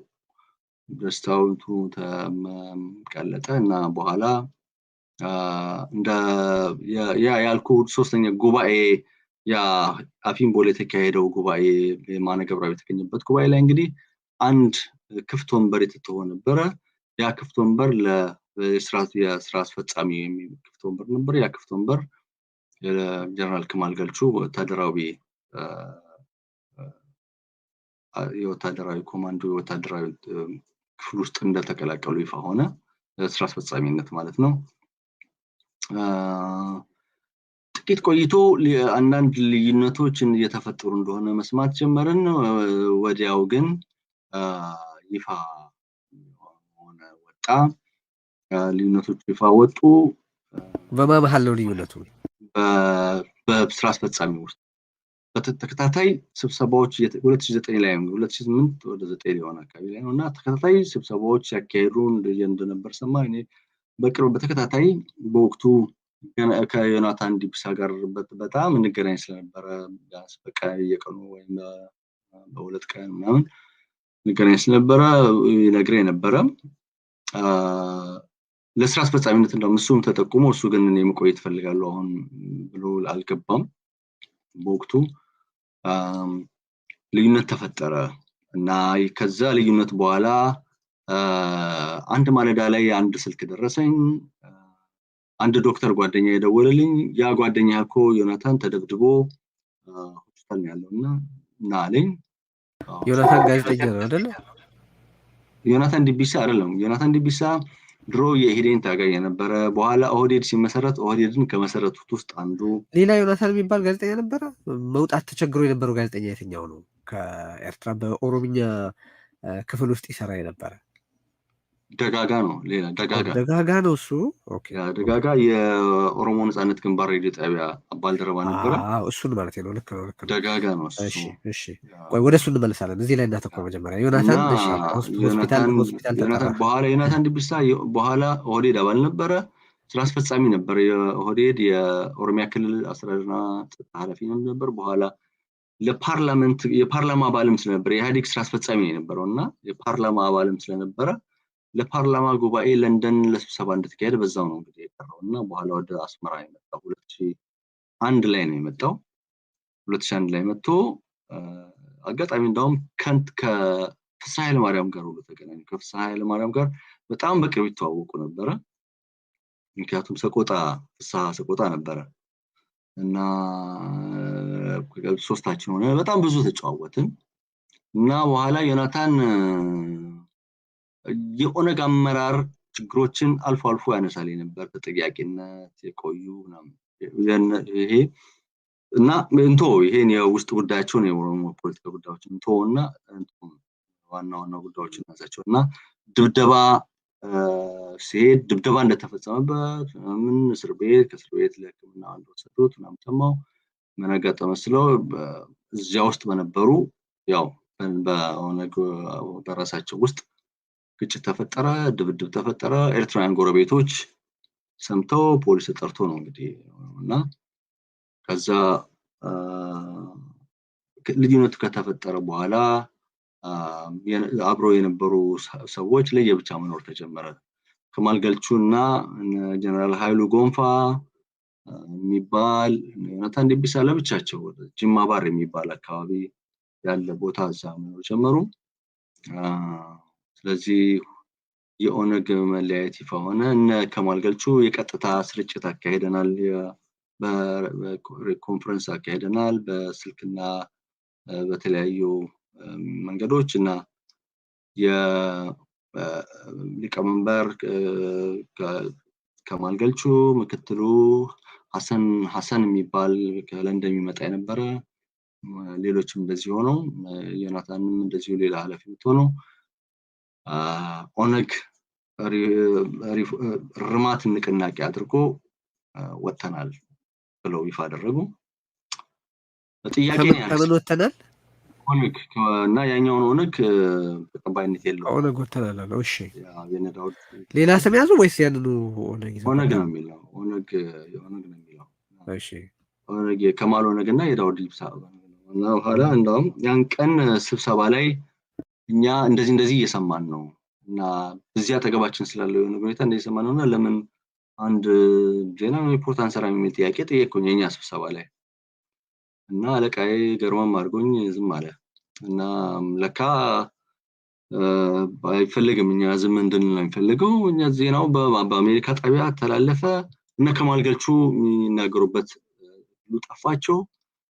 ደስታው ተቀለጠ እና በኋላ እንደ ያልኩ ሶስተኛ ጉባኤ ያ አፊምቦ ላይ የተካሄደው ጉባኤ የማነ ገብረአብ የተገኘበት ጉባኤ ላይ እንግዲህ አንድ ክፍት ወንበር የተተወ ነበረ። ያ ክፍት ወንበር የስራ አስፈጻሚ ክፍት ወንበር ነበር። ያ ክፍት ወንበር ጀነራል ከማል ገልቹ የወታደራዊ ኮማንዶ የወታደራዊ ክፍል ውስጥ እንደተቀላቀሉ ይፋ ሆነ። ስራ አስፈጻሚነት ማለት ነው። ጥቂት ቆይቶ አንዳንድ ልዩነቶችን እየተፈጠሩ እንደሆነ መስማት ጀመርን። ወዲያው ግን ይፋ ሆነ ወጣ። ልዩነቶች ይፋ ወጡ። በመሀል ነው ልዩነቱ በስራ አስፈጻሚ ውስጥ በተከታታይ ስብሰባዎች 2009 ላይ 2008 ወደ 9 ሊሆን አካባቢ ላይ ነውና ተከታታይ ስብሰባዎች ያካሄዱ እንደነበር ሰማ። እኔ በቅርብ በተከታታይ በወቅቱ ከዮናታን ዲብሳ ጋር በጣም እንገናኝ ስለነበረ ቢያንስ በቀን የቀኑ ወይም በሁለት ቀን ምናምን እንገናኝ ስለነበረ ይነግረኝ ነበረ። ለስራ አስፈጻሚነት እንደውም እሱም ተጠቁሞ እሱ ግን እኔ መቆየት እፈልጋለሁ አሁን ብሎ አልገባም። በወቅቱ ልዩነት ተፈጠረ እና ከዛ ልዩነት በኋላ አንድ ማለዳ ላይ አንድ ስልክ ደረሰኝ። አንድ ዶክተር ጓደኛ የደወለልኝ። ያ ጓደኛ እኮ ዮናታን ተደብድቦ ሆስፒታል ነው ያለውና እና አለኝ። ዮናታን ጋዜጠኛ ነው አይደለ? ዮናታን ዲቢሳ አይደለም። ዮናታን ዲቢሳ ድሮ የኢህዴን ታጋይ የነበረ በኋላ ኦህዴድ ሲመሰረት ኦህዴድን ከመሰረቱት ውስጥ አንዱ። ሌላ ዮናታን የሚባል ጋዜጠኛ ነበረ። መውጣት ተቸግሮ የነበረው ጋዜጠኛ የትኛው ነው? ከኤርትራ በኦሮምኛ ክፍል ውስጥ ይሰራ የነበረ ደጋጋ ነው። ሌላ ደጋጋ ነው እሱ። ኦኬ ደጋጋ የኦሮሞ ነጻነት ግንባር ሬዲዮ ጣቢያ ባልደረባ ነበረ። እሱን ማለት ነው። ልክ ነው። ደጋጋ ነው እሱ። እሺ ቆይ ወደ እሱ እንመለሳለን። እዚህ ላይ እናተኮር መጀመሪያ ዮናታን። ሆስፒታል በኋላ ዮናታን ዲቢሳ በኋላ ኦህዴድ አባል ነበረ። ስራ አስፈጻሚ ነበር። የኦህዴድ የኦሮሚያ ክልል አስተዳደርና ጸጥታ ኃላፊ ነበር። በኋላ የፓርላማ አባልም ስለነበረ የኢህአዴግ ስራ አስፈጻሚ ነው የነበረው እና የፓርላማ አባልም ስለነበረ ለፓርላማ ጉባኤ ለንደን ለስብሰባ እንደተካሄደ በዛው ነው እንግዲህ የቀረው እና በኋላ ወደ አስመራ የመጣው 2001 ላይ ነው የመጣው። 2001 ላይ መጥቶ አጋጣሚ እንደውም ከፍስሐ ኃይለማርያም ጋር ሁሉ ተገናኙ። ከፍስሐ ኃይለማርያም ጋር በጣም በቅርብ ይተዋወቁ ነበረ። ምክንያቱም ፍስሐ ሰቆጣ ነበረ እና ሶስታችን ሆነ በጣም ብዙ ተጨዋወትን እና በኋላ ዮናታን የኦነግ አመራር ችግሮችን አልፎ አልፎ ያነሳል ነበር። ተጠያቂነት የቆዩ ይሄ እና ይሄን የውስጥ ጉዳያቸውን የኦሮሞ ፖለቲካ ጉዳዮችን እና ዋና ጉዳዮችን ናቸው እና ድብደባ ሲሄድ ድብደባ እንደተፈጸመበት ምን እስር ቤት ከእስር ቤት ለሕክምና እንደወሰዱት ምናምን ሰማሁ። መነገጠ መስለው እዚያ ውስጥ በነበሩ ያው በኦነግ በራሳቸው ውስጥ ግጭት ተፈጠረ፣ ድብድብ ተፈጠረ። ኤርትራውያን ጎረቤቶች ሰምተው ፖሊስ ተጠርቶ ነው እንግዲህ እና ከዛ ልዩነት ከተፈጠረ በኋላ አብሮ የነበሩ ሰዎች ለየብቻ መኖር ተጀመረ። ከማል ገልቹና ጀነራል ኃይሉ ጎንፋ የሚባል ዮናታን ዲቢሳ ለብቻቸው ጅማ ባር የሚባል አካባቢ ያለ ቦታ እዛ መኖር ጀመሩ። ስለዚህ የኦነግ መለያየት ይፋ ሆነ። እነ ከማል ገልቹ የቀጥታ ስርጭት አካሄደናል፣ በኮንፈረንስ አካሄደናል በስልክና በተለያዩ መንገዶች እና የሊቀመንበር ከማል ገልቹ ምክትሉ ሐሰን የሚባል ከለንደን የሚመጣ የነበረ ሌሎችም እንደዚህ ሆነው ዮናታንም እንደዚሁ ሌላ ኃላፊነት ሆነው ኦነግ ርማት ንቅናቄ አድርጎ ወጥተናል ብለው ይፋ አደረጉ። ጥያቄ ከምን ወጥተናል? ኦነግ እና ያኛውን ኦነግ ተቀባይነት የለውም። ኦነግ ወጥተናል አለው። እሺ የነዳውድ ሌላ ስም ያዙ ወይስ ያንኑ ኦነግ ይዘው? ኦነግ ነው የሚለው ኦነግ ነው የሚለው። እሺ ኦነግ የከማል ኦነግ እና የዳውድ ኢብሳ እና በኋላ እንደውም ያን ቀን ስብሰባ ላይ እኛ እንደዚህ እየሰማን ነው እና እዚያ አጠገባችን ስላለው የሆነ ሁኔታ እንደዚህ እየሰማን ነውና ለምን አንድ ዜና ሪፖርት አንሰራ የሚል ጥያቄ ጠየቅኩኝ የኛ ስብሰባ ላይ እና አለቃዬ ገርማም አድርጎኝ ዝም አለ እና ለካ አይፈልግም እኛ ዝም እንድንል ነው የሚፈልገው። እኛ ዜናው በአሜሪካ ጣቢያ ተላለፈ እና ከማል ገልቹ የሚናገሩበት ሁሉ ጠፋቸው።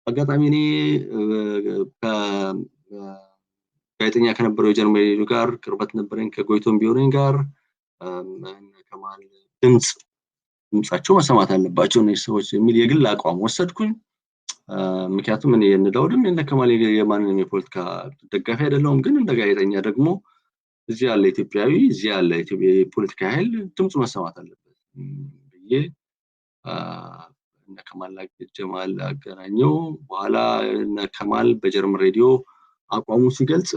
አጋጣሚ እኔ ጋዜጠኛ ከነበረው የጀርመን ሬዲዮ ጋር ቅርበት ነበረኝ ከጎይቶም ቢሆነኝ ጋር ከማል ድምጻቸው መሰማት አለባቸው እነዚህ ሰዎች የሚል የግል አቋም ወሰድኩኝ። ምክንያቱም እኔ የነዳውድም የነከማል የማንንም የፖለቲካ ደጋፊ አይደለሁም፣ ግን እንደ ጋዜጠኛ ደግሞ እዚህ ያለ ኢትዮጵያዊ እዚህ ያለ ኢትዮጵያ የፖለቲካ ኃይል ድምጽ መሰማት አለበት ብዬ እነከማል ጀማል አገናኘው። በኋላ እነከማል በጀርመን ሬዲዮ አቋሙ ሲገልጽ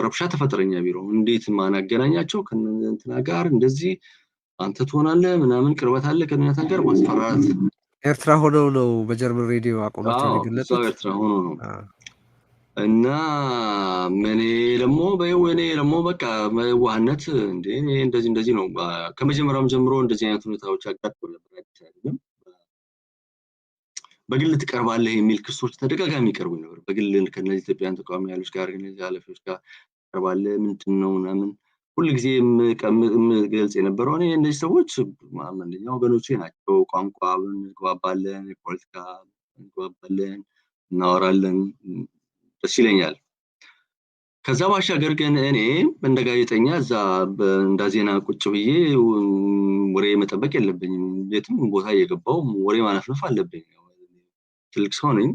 ረብሻ ተፈጠረኛ ቢሮ እንዴት ማን አገናኛቸው ከእንትና ጋር እንደዚህ አንተ ትሆናለህ ምናምን ቅርበት አለ ከእናንተ ጋር ማስፈራራት። ኤርትራ ሆነው ነው በጀርመን ሬዲዮ አቋማቸውን የገለጹት። ኤርትራ ሆነው ነው እና እኔ ደግሞ በቃ ዋህነት እንዴ እንደዚህ ነው። ከመጀመሪያውም ጀምሮ እንደዚህ አይነት ሁኔታዎች አጋጥመው ነበር። አይደለም በግል ትቀርባለህ የሚል ክሶች ተደጋጋሚ ይቀርቡ ነበር። በግል ከነዚህ ኢትዮጵያን ተቃዋሚ ኃይሎች ጋር ከነዚህ ኃላፊዎች ጋር ትቀርባለህ ምንድነው ምናምን ሁልጊዜ የምገልጽ የነበረው እኔ እነዚህ ሰዎች ማንኛውም ወገኖቼ ናቸው። ቋንቋ እንግባባለን፣ የፖለቲካ እንግባባለን፣ እናወራለን፣ ደስ ይለኛል። ከዛ ባሻገር ግን እኔ እንደ ጋዜጠኛ እዛ እንደ ዜና ቁጭ ብዬ ወሬ መጠበቅ የለብኝም። የትም ቦታ እየገባው ወሬ ማነፍነፍ አለብኝ። ትልቅ ሰው ነኝ፣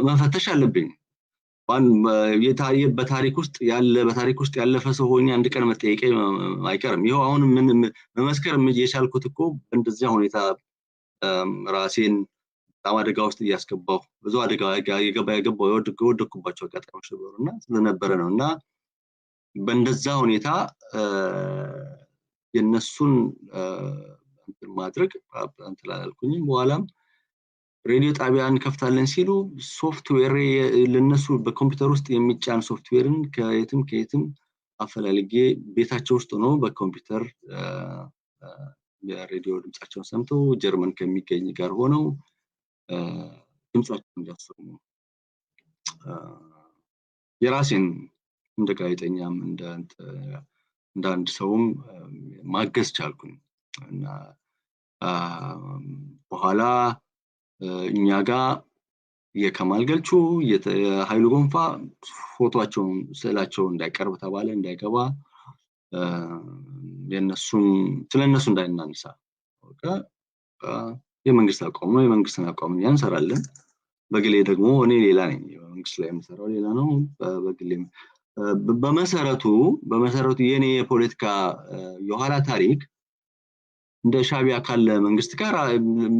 መፈተሽ አለብኝ። በታሪክ ውስጥ ያለፈ ሰው ሆኜ አንድ ቀን መጠየቄ አይቀርም። ይኸው አሁን ምን መመስከር የቻልኩት እኮ እንደዚያ ሁኔታ ራሴን በጣም አደጋ ውስጥ እያስገባሁ ብዙ አደጋ የገባው የወደኩባቸው አጋጣሚዎች ነበሩና ስለነበረ ነው። እና በእንደዛ ሁኔታ የነሱን ማድረግ እንትን አላልኩኝም። በኋላም ሬዲዮ ጣቢያን ከፍታለን ሲሉ ሶፍትዌር ለነሱ በኮምፒውተር ውስጥ የሚጫን ሶፍትዌርን ከየትም አፈላልጌ ቤታቸው ውስጥ ነው በኮምፒውተር የሬዲዮ ድምጻቸውን ሰምተው ጀርመን ከሚገኝ ጋር ሆነው ድምጻቸውን እንዲያሰሙ የራሴን እንደ ጋዜጠኛም እንደ አንድ ሰውም ማገዝ ቻልኩኝ። እና በኋላ እኛ ጋር የከማል ገልቹ የኃይሉ ጎንፋ ፎቶአቸውን ስዕላቸውን እንዳይቀርብ ተባለ፣ እንዳይገባ ስለነሱ እንዳይናንሳ የመንግስት አቋም ነው። የመንግስትን አቋም እኛ እንሰራለን። በግሌ ደግሞ እኔ ሌላ ነኝ። መንግስት ላይ የምሰራው ሌላ ነው። በግሌም በመሰረቱ የኔ የፖለቲካ የኋላ ታሪክ እንደ ሻቢያ ካለ መንግስት ጋር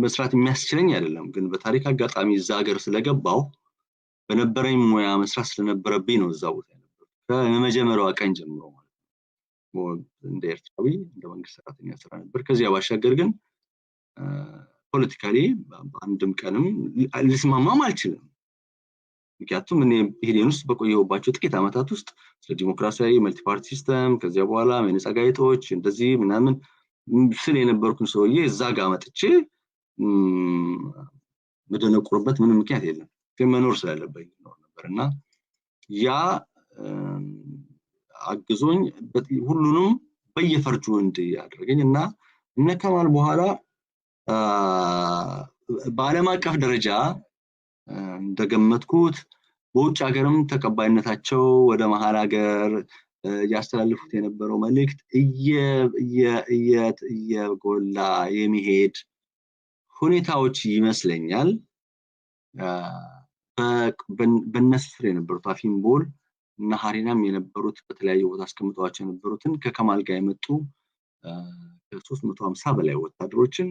መስራት የሚያስችለኝ አይደለም ግን በታሪክ አጋጣሚ እዛ ሀገር ስለገባው በነበረኝ ሙያ መስራት ስለነበረብኝ ነው እዛው ያለው ከመጀመሪያው ቀን ጀምሮ ማለት ነው እንደ ኤርትራዊ እንደ መንግስት ሰራተኛ ስራ ነበር ከዚያ ባሻገር ግን ፖለቲካሊ በአንድም ቀንም ልስማማም አልችልም ምክንያቱም እኔ ሂደን ውስጥ በቆየሁባቸው ጥቂት አመታት ውስጥ ስለ ዲሞክራሲያዊ መልቲ ፓርቲ ሲስተም ከዚያ በኋላ የነጻ ጋዜጦች እንደዚህ ምናምን ስለ የነበርኩን ሰውዬ እዛ ጋር መጥቼ መደነቁርበት ምንም ምክንያት የለም ግን መኖር ስላለበኝ ነው ነበርና ያ አግዞኝ ሁሉንም በየፈርጁ እንዲያደርገኝና እነ ከማል በኋላ በዓለም አቀፍ ደረጃ እንደገመትኩት በውጭ ሀገርም ተቀባይነታቸው ወደ መሃል ሀገር ያስተላልፉት የነበረው መልእክት እየጎላ የሚሄድ ሁኔታዎች ይመስለኛል በእነሱ ስር የነበሩት አፊምቦል እና ሀሪናም የነበሩት በተለያየ ቦታ አስቀምጠዋቸው የነበሩትን ከከማል ጋር የመጡ ከ350 በላይ ወታደሮችን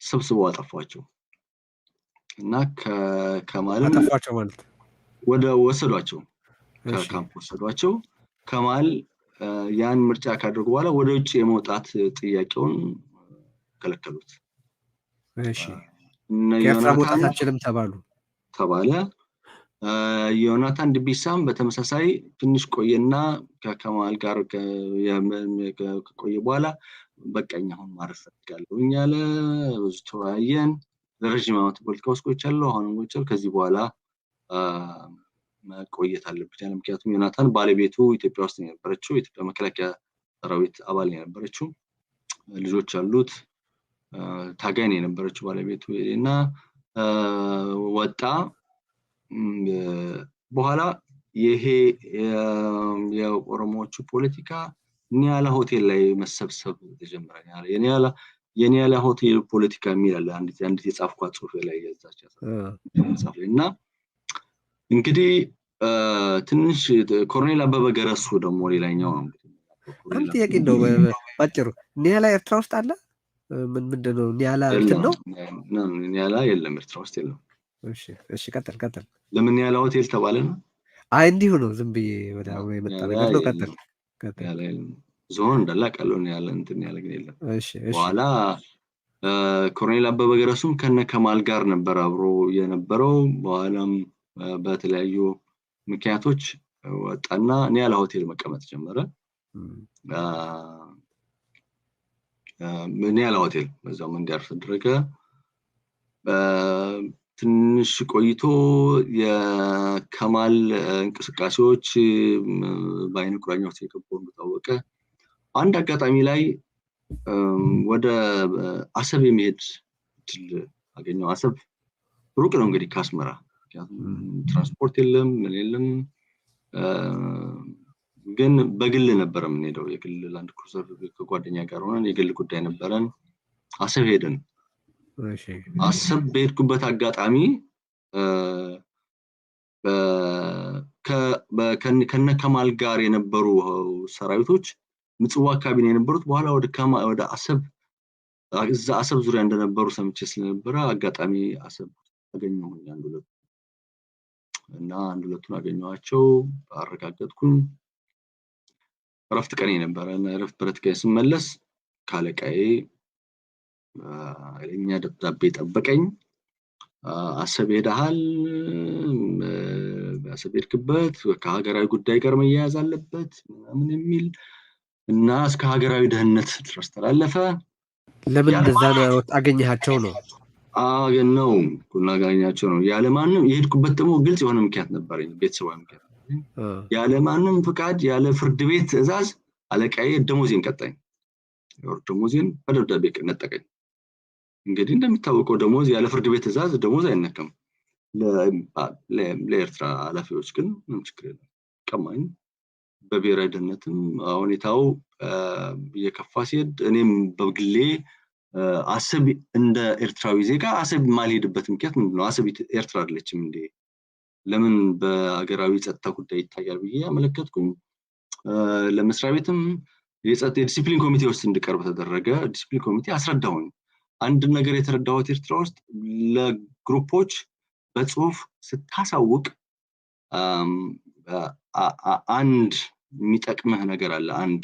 ሰብስበው አጠፏቸው እና ከከማልም አጠፏቸው ማለት ወደ ወሰዷቸው ከካምፕ ወሰዷቸው ከማል ያን ምርጫ ካደረጉ በኋላ ወደ ውጭ የመውጣት ጥያቄውን ከለከሉት እሺ ከኤርትራ መውጣታችንም ተባለ ዮናታን ድቢሳም በተመሳሳይ ትንሽ ቆየና ከከማል ጋር ከቆየ በኋላ በቃኝ አሁን ማረፍ ፈልጋለሁኝ አለ ብዙ ተወያየን ለረጅም ዓመት ፖለቲካ ውስጥ ቆይቻለሁ አሁን ወጭል ከዚህ በኋላ መቆየት አለበት ያለ ምክንያቱም ዮናታን ባለቤቱ ኢትዮጵያ ውስጥ የነበረችው ኢትዮጵያ መከላከያ ሰራዊት አባል የነበረችው ልጆች አሉት ታጋይ የነበረችው ባለቤቱ እና ወጣ በኋላ ይሄ የኦሮሞዎቹ ፖለቲካ ኒያላ ሆቴል ላይ መሰብሰብ ተጀመረ የኒያላ ሆቴል ፖለቲካ የሚላል አንዲት የጻፍኳት ጽሁፍ ላይ ያዛች እና እንግዲህ ትንሽ ኮሎኔል አበበ ገረሱ ደግሞ ሌላኛው ነው አንተ ጥያቄ ነው ባጭሩ ኒያላ ኤርትራ ውስጥ አለ ምንድነው ኒያላ እንትን ነው ኒያላ የለም ኤርትራ ውስጥ የለም እሺ ቀጥል ለምን ኒያላ ሆቴል ተባለ ነው አይ እንዲሁ ነው ዝም ብዬ ወደ አሁን የመጣ ነገር ነው ቀጥል ዞን እንደላቀለው ኒያላ እንትን ያለ ግን የለም በኋላ ኮሎኔል አበበ ገረሱም ከነ ከማል ጋር ነበር አብሮ የነበረው በኋላም በተለያዩ ምክንያቶች ወጣና ኒያላ ሆቴል መቀመጥ ጀመረ ኒያላ ሆቴል በዛው እንዲያርፍ ተደረገ ትንሽ ቆይቶ የከማል እንቅስቃሴዎች በአይነ ቁራኛው ተከቦ ታወቀ አንድ አጋጣሚ ላይ ወደ አሰብ የሚሄድ ድል አገኘው አሰብ ሩቅ ነው እንግዲህ ካስመራ ትራንስፖርት የለም ምን የለም ግን በግል ነበር የምንሄደው የግል ላንድ ክሩዘር ከጓደኛ ጋር ሆነን የግል ጉዳይ ነበረን አሰብ ሄደን አሰብ በሄድኩበት አጋጣሚ ከነ ከማል ጋር የነበሩ ሰራዊቶች ምጽዋ አካባቢ ነው የነበሩት በኋላ ወደ አሰብ እዛ አሰብ ዙሪያ እንደነበሩ ሰምቼ ስለነበረ አጋጣሚ አሰብ አገኘሁኝ አንድ ሁለቱን አገኘኋቸው አረጋገጥኩኝ ረፍት ቀን የነበረና ረፍት በረትከ ስመለስ ካለቃዬ ለኛ ደብዳቤ ጠበቀኝ አሰብ ሄደሃል አሰብ ሄድክበት ከሀገራዊ ጉዳይ ጋር መያያዝ አለበት ምን የሚል እና እስከ ሀገራዊ ደህንነት ድረስ ተላለፈ ለምን እንደዛ ነው አገኘሃቸው ነው ነው ኩናጋኛቸው ነው ያለማንም የሄድኩበት ደግሞ ግልጽ የሆነ ምክንያት ነበርኝ ቤተሰባዊ ምክንያት ያለማንም ፍቃድ ያለ ፍርድ ቤት ትዕዛዝ አለቃዬ ደሞዜን ቀጣኝ ደሞዜን በደብዳቤ ነጠቀኝ እንግዲህ እንደሚታወቀው ደሞዝ ያለ ፍርድ ቤት ትዕዛዝ ደሞዝ አይነካም ለኤርትራ ኃላፊዎች ግን ምንም ችግር የለም ቀማኝ በብሔራዊ ደህንነትም ሁኔታው የከፋ ሲሄድ እኔም በግሌ አሰብ እንደ ኤርትራዊ ዜጋ አሰብ ማልሄድበት ምክንያት ምንድነው አሰብ ኤርትራ አይደለችም እንዴ ለምን በአገራዊ ጸጥታ ጉዳይ ይታያል ብዬ ያመለከትኩኝ። ለመስሪያ ቤትም የዲሲፕሊን ኮሚቴ ውስጥ እንድቀርብ ተደረገ። ዲሲፕሊን ኮሚቴ አስረዳሁኝ። አንድ ነገር የተረዳሁት ኤርትራ ውስጥ ለግሩፖች በጽሁፍ ስታሳውቅ አንድ የሚጠቅምህ ነገር አለ፣ አንድ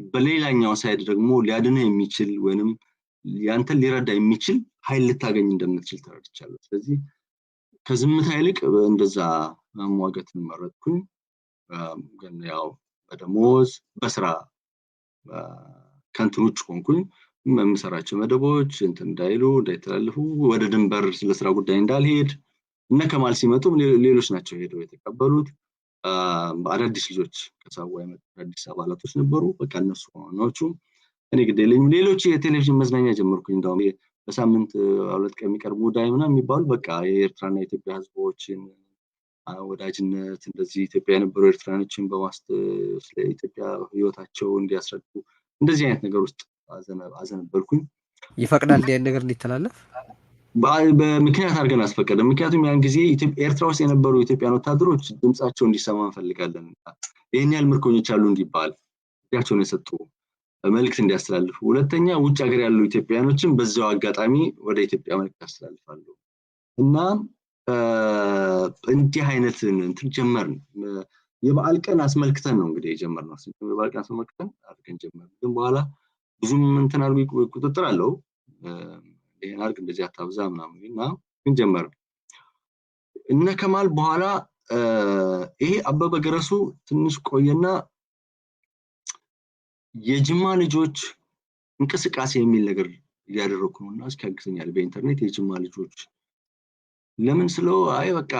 በሌላኛው ሳይድ ደግሞ ሊያድንህ የሚችል ወይንም ያንተን ሊረዳ የሚችል ኃይል ልታገኝ እንደምትችል ተረድቻለሁ። ስለዚህ ከዝምታ ይልቅ እንደዛ መሟገትን መረጥኩኝ። ግን ያው በደሞዝ በስራ ከንትን ውጭ ሆንኩኝ። የምሰራቸው መደቦች እንትን እንዳይሉ እንዳይተላልፉ፣ ወደ ድንበር ስለስራ ጉዳይ እንዳልሄድ እነ ከማል ሲመጡ ሌሎች ናቸው ሄደው የተቀበሉት። አዳዲስ ልጆች ከሳዋ የመጡ አዳዲስ አባላቶች ነበሩ። በቃ እነሱ ሆኖቹ እኔ ግድ የለኝም። ሌሎች የቴሌቪዥን መዝናኛ ጀመርኩኝ። እንደውም በሳምንት 2 ቀን የሚቀርቡ ጉዳይ ምናምን የሚባሉ በቃ የኤርትራና የኢትዮጵያ ህዝቦችን ወዳጅነት እንደዚህ ኢትዮጵያ የነበሩ ኤርትራኖችን ስለ ኢትዮጵያ ህይወታቸው እንዲያስረዱ እንደዚህ አይነት ነገር ውስጥ አዘነበልኩኝ። ይፈቅዳል እንዲህ አይነት ነገር እንዲተላለፍ በምክንያት አድርገን አስፈቀደ። ምክንያቱም ያን ጊዜ ኤርትራ ውስጥ የነበሩ ኢትዮጵያን ወታደሮች ድምጻቸው እንዲሰማ እንፈልጋለን፣ ይህን ያህል ምርኮኞች አሉ እንዲባል እጃቸውን የሰጡ መልእክት እንዲያስተላልፉ፣ ሁለተኛ ውጭ ሀገር ያሉ ኢትዮጵያኖችን በዛው አጋጣሚ ወደ ኢትዮጵያ መልእክት ያስተላልፋሉ እና እንዲህ አይነት እንትን ጀመርን። የበዓል ቀን አስመልክተን ነው እንግዲህ የጀመርነው። የበዓል ቀን አስመልክተን አድርገን ጀመርን። ግን በኋላ ብዙም እንትን አድርጎ ቁጥጥር አለው፣ ይሄን አድርግ እንደዚህ አታብዛ ምናምን እና ግን ጀመርን። እነ ከማል በኋላ ይሄ አበበ ገረሱ ትንሽ ቆየና የጅማ ልጆች እንቅስቃሴ የሚል ነገር እያደረኩ ነውና እስኪ ያግዘኛል በኢንተርኔት የጅማ ልጆች ለምን ስለው አይ በቃ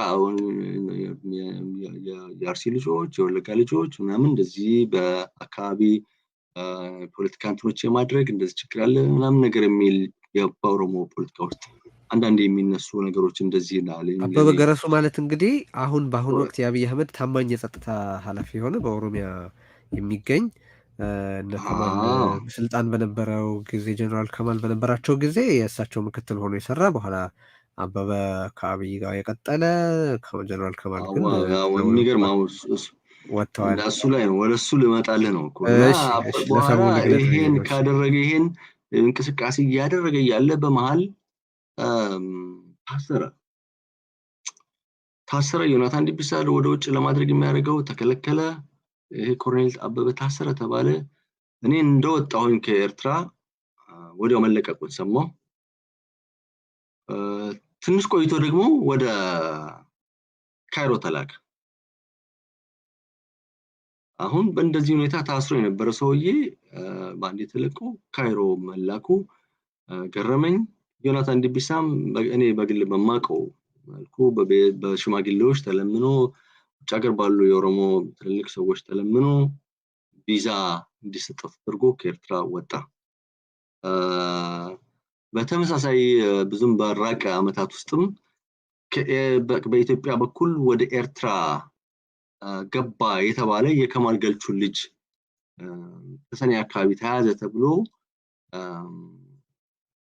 የአርሲ ልጆች የወለጋ ልጆች ምናምን እንደዚህ በአካባቢ ፖለቲካ እንትኖች የማድረግ እንደዚህ ችግር አለ ምናምን ነገር የሚል በኦሮሞ ፖለቲካ ውስጥ አንዳንድ የሚነሱ ነገሮች እንደዚህ ናል። አበበ ገረሱ ማለት እንግዲህ በአሁኑ ወቅት የአብይ አህመድ ታማኝ የጸጥታ ኃላፊ የሆነ በኦሮሚያ የሚገኝ እነ ከማል ስልጣን በነበረው ጊዜ ጀነራል ከማል በነበራቸው ጊዜ የእሳቸው ምክትል ሆኖ የሰራ በኋላ አበበ ከአብይ ጋር የቀጠለ ጀነራል ከማል ግን የሚገርም ወጥተዋል። እሱ ላይ ነው ወደ እሱ ልመጣልህ ነው እኮ ይሄን ካደረገ ይሄን እንቅስቃሴ እያደረገ እያለ በመሃል ታሰረ። ዮናታን ዲቢሳ ወደ ውጭ ለማድረግ የሚያደርገው ተከለከለ። ይሄ ኮሎኔል አበበ ታሰረ ተባለ። እኔ እንደወጣሁኝ ከኤርትራ ወዲያው መለቀቁን ሰማሁ። ትንሽ ቆይቶ ደግሞ ወደ ካይሮ ተላከ። አሁን በእንደዚህ ሁኔታ ታስሮ የነበረ ሰውዬ በአንድ ተለቆ ካይሮ መላኩ ገረመኝ። ዮናታን ዲቢሳም እኔ በግል በማቀው መልኩ በሽማግሌዎች ተለምኖ ውጭ ሀገር ባሉ የኦሮሞ ትልልቅ ሰዎች ተለምኖ ቪዛ እንዲሰጠው ተደርጎ ከኤርትራ ወጣ። በተመሳሳይ ብዙም በራቀ አመታት ውስጥም በኢትዮጵያ በኩል ወደ ኤርትራ ገባ የተባለ የከማል ገልቹ ልጅ ተሰኔ አካባቢ ተያዘ ተብሎ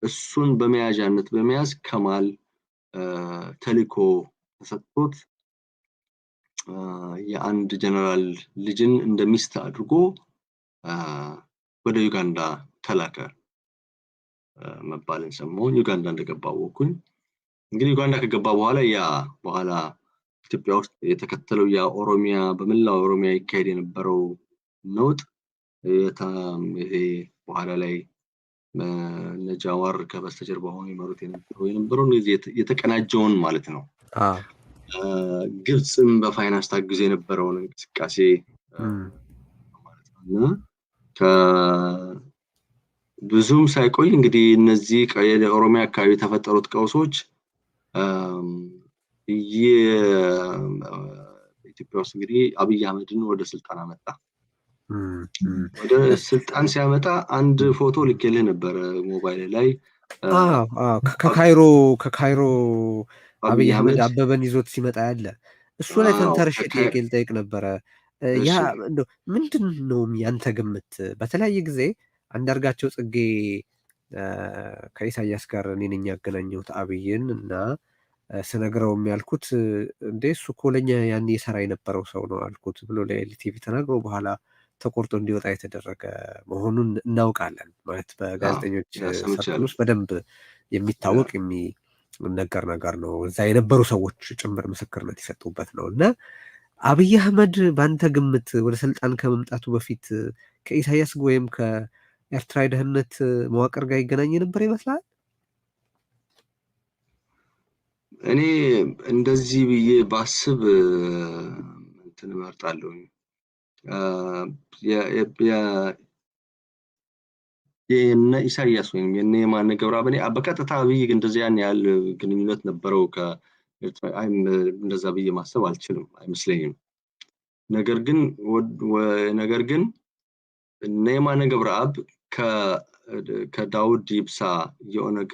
እሱን በመያዣነት በመያዝ ከማል ተልኮ ተሰጥቶት የአንድ ጀነራል ልጅን እንደሚስት አድርጎ ወደ ዩጋንዳ ተላከ መባልን ሰማሁኝ። ዩጋንዳ እንደገባ ወኩኝ። እንግዲህ ዩጋንዳ ከገባ በኋላ ኢትዮጵያ ውስጥ የተከተለው የኦሮሚያ በመላው ኦሮሚያ ይካሄድ የነበረው ነውጥ ይሄ በኋላ ላይ ነጃዋር ከበስተጀርባ ሆኖ ይመሩት የነበረው የተቀናጀውን ማለት ነው። ግብፅም በፋይናንስ ታግዞ የነበረውን እንቅስቃሴ ማለት ነው። ብዙም ሳይቆይ እንግዲህ እነዚህ የኦሮሚያ አካባቢ የተፈጠሩት ቀውሶች ኢትዮጵያ ውስጥ እንግዲህ አብይ አህመድን ወደ ስልጣን አመጣ። ወደ ስልጣን ሲያመጣ አንድ ፎቶ ልኬልህ ነበረ ሞባይል ላይ። ከካይሮ አብይ አህመድ አበበን ይዞት ሲመጣ ያለ እሱ ላይ ተንተርሼ ጥያቄ ልጠይቅ ነበረ። ያ እንደው ምንድን ነው ያንተ ግምት? በተለያየ ጊዜ አንዳርጋቸው ጽጌ ከኢሳያስ ጋር እኔ ነኝ ያገናኘሁት አብይን እና ስነግረው የሚያልኩት እንዴ እሱ እኮ ለኛ ያኔ የሰራ የነበረው ሰው ነው አልኩት ብሎ ለኤልቲቪ ተናግሮ በኋላ ተቆርጦ እንዲወጣ የተደረገ መሆኑን እናውቃለን። ማለት በጋዜጠኞች ሰርክል ውስጥ በደንብ የሚታወቅ የሚነገር ነገር ነው። እዛ የነበሩ ሰዎች ጭምር ምስክርነት የሰጡበት ነው። እና አብይ አህመድ በአንተ ግምት ወደ ስልጣን ከመምጣቱ በፊት ከኢሳያስ ወይም ከኤርትራ የደህንነት መዋቅር ጋር ይገናኝ ነበር ይመስላል? እኔ እንደዚህ ብዬ ባስብ እንትን እመርጣለሁ። የነ ኢሳያስ ወይም የነ የማነ ገብረአብ በቀጥታ አብይ እንደዚህ ያን ያህል ግንኙነት ነበረው ከኤርትራ እንደዛ ብዬ ማሰብ አልችልም፣ አይመስለኝም። ነገር ግን እነ የማነ ገብረአብ ከዳውድ ኢብሳ የኦነግ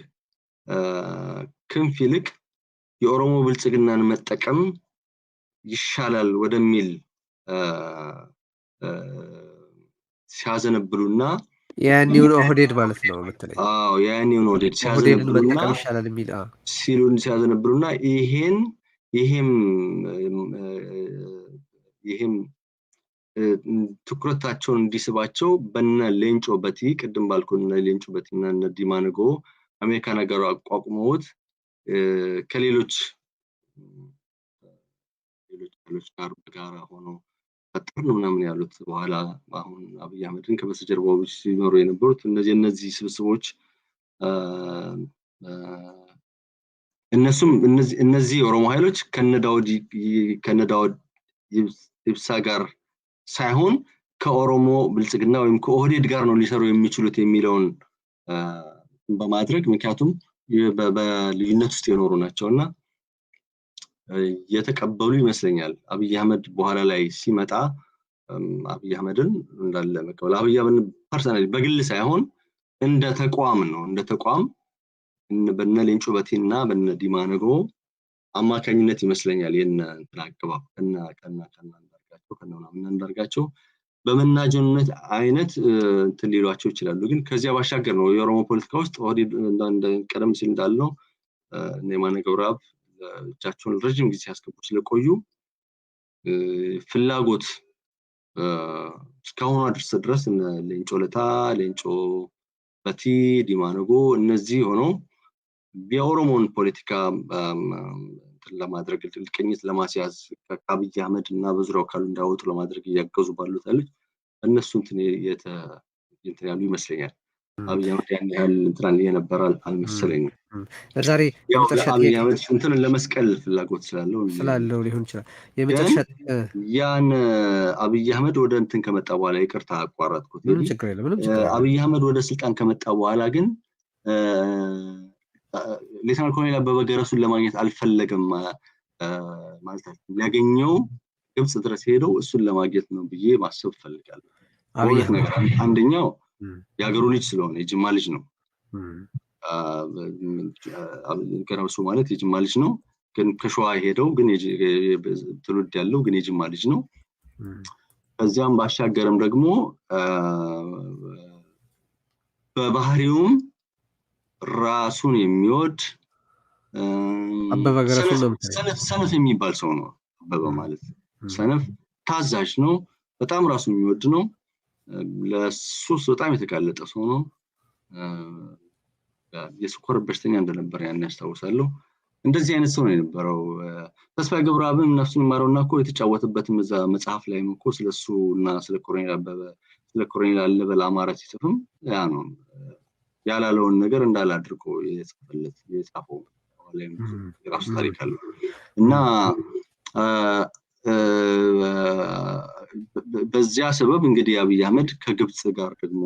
ክንፍ ይልቅ የኦሮሞ ብልጽግናን መጠቀም ይሻላል ወደሚል ሲያዘነብሉና ያኔውን ኦህዴድ ማለት ነው መሰለኝ። ያኔውን ኦህዴድ ሲያዘነብሉና መጠቀም ይሻላል የሚል ሲያዘነብሉና ይሄም ትኩረታቸውን እንዲስባቸው በነ ሌንጮ በቲ ቅድም ባልኩና ሌንጮ በቲና እነ ዲማ ነገ አሜሪካ ነገር አቋቁመውት ከሌሎች ጋር በጋራ ሆኖ ፈጥረን ምናምን ያሉት በኋላ አሁን አብይ አህመድን ከበስተጀርባው ሲኖሩ የነበሩት እነዚህ ስብስቦች እነዚህ ኦሮሞ ኃይሎች ከነዳውድ ኢብሳ ጋር ሳይሆን ከኦሮሞ ብልጽግና ወይም ከኦህዴድ ጋር ነው ሊሰሩ የሚችሉት የሚለውን በማድረግ ምክንያቱም በልዩነት ውስጥ የኖሩ ናቸውና የተቀበሉ ይመስለኛል። አብይ አህመድ በኋላ ላይ ሲመጣ አብይ አህመድን እንዳለ መቀበል አብይ አህመድ ፐርሰናሊ በግል ሳይሆን እንደ ተቋም በነ ሌንጮ በቲና በነ ዲማ ነገ አማካኝነት ይመስለኛል የነ አቀባብ እንዳርጋቸው በመናጀነት አይነት እንትን ሊሏቸው ይችላሉ። ግን ከዚያ ባሻገር ነው የኦሮሞ ፖለቲካ ውስጥ ኦህዴድ ቀደም ሲል እንዳልነው እነ የማነ ገብረአብ እጃቸውን ረጅም ጊዜ ያስቀቡ ስለቆዩ ፍላጎት እስካሁን ድረስ ሌንጮ ለታ ሌንጮ በቲ ዲማ ነገ እነዚህ ሆነው የኦሮሞን ፖለቲካ ለማድረግ ቅኝት ለማስያዝ ከአብይ አህመድ እና በዙሪያው ካሉ እንዳይወጡ ለማድረግ እያገዙ ባሉት አይደል እነሱ እንትን ያሉ ይመስለኛል። አብይ አህመድ ያን ያህል እንትን የነበረ አልመሰለኝም። ዛሬ አብይ አህመድ እንትን ለመስቀል ፍላጎት ስላለው ሊሆን ይችላል። የመጨረሻ ያን አብይ አህመድ ወደ እንትን ከመጣ በኋላ ይቅርታ አቋረጥኩት። ምንም ችግር የለም። አብይ አህመድ ወደ ስልጣን ከመጣ በኋላ ግን ሌተናል ኮሎኔል አበበ ገረሱን ለማግኘት አልፈለገም ማለት ነው። ያገኘው ግብጽ ድረስ ሄደው እሱን ለማግኘት ነው ብዬ ማሰብ ፈልጋለሁ። አንደኛው የሀገሩ ልጅ ስለሆነ የጅማ ልጅ ነው። ገረሱ ማለት የጅማ ልጅ ነው። ግን ከሸዋ ሄደው ግን ትውልድ ያለው ግን የጅማ ልጅ ነው። ከዚያም ባሻገርም ደግሞ በባህሪውም ራሱን የሚወድ አበበ ገረሱ ሰነፍ የሚባል ሰው ነው። አበበ ማለት ሰነፍ ታዛዥ ነው። በጣም ራሱን የሚወድ ነው። ለሱስ በጣም የተጋለጠ ሰው ነው። የስኳር በሽተኛ እንደነበር ያን ያስታውሳለሁ። እንደዚህ አይነት ሰው ነው የነበረው። ተስፋዬ ገብረአብም ነፍሱን ይማረውና እኮ የተጫወተበትም እዛ መጽሐፍ ላይም እኮ ስለሱና ስለ ኮሎኔል አበበ ስለ ኮሎኔል አለበል አማራ ሲጽፍም ያ ነው ያላለውን ነገር እንዳላድርጎ የጻፈው የራሱ ታሪክ አለው እና በዚያ ሰበብ እንግዲህ አብይ አህመድ ከግብጽ ጋር ደግሞ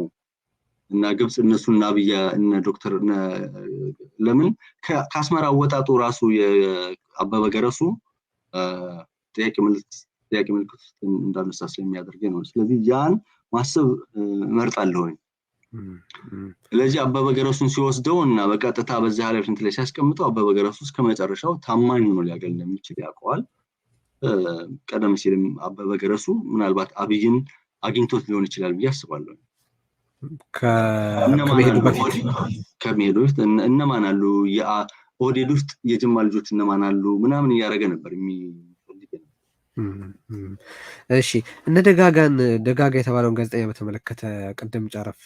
እና ግብጽ እነሱና አብይ እነ ዶክተር ለምን ከአስመራ ወጣጡ ራሱ የአበበ ገረሱ ጥያቄ ምልክት እንዳነሳ ስለሚያደርግ ነው። ስለዚህ ያን ማሰብ እመርጣለሁኝ። ስለዚህ አበበ ገረሱን ሲወስደው እና በቀጥታ በዛ ኃላፊነት ላይ ሲያስቀምጠው አበበ ገረሱ እስከ መጨረሻው ታማኝ ሆኖ ሊያገል እንደሚችል ያውቀዋል። ቀደም ሲልም አበበ ገረሱ ምናልባት አብይን አግኝቶት ሊሆን ይችላል ብዬ አስባለሁ። ከመሄዱ በፊት እነማን አሉ ኦህዴድ ውስጥ የጅማ ልጆች እነማን አሉ ምናምን እያደረገ ነበር የሚፈልግ። እሺ እነ ደጋጋ የተባለውን ጋዜጠኛ በተመለከተ ቅድም ጨረፍ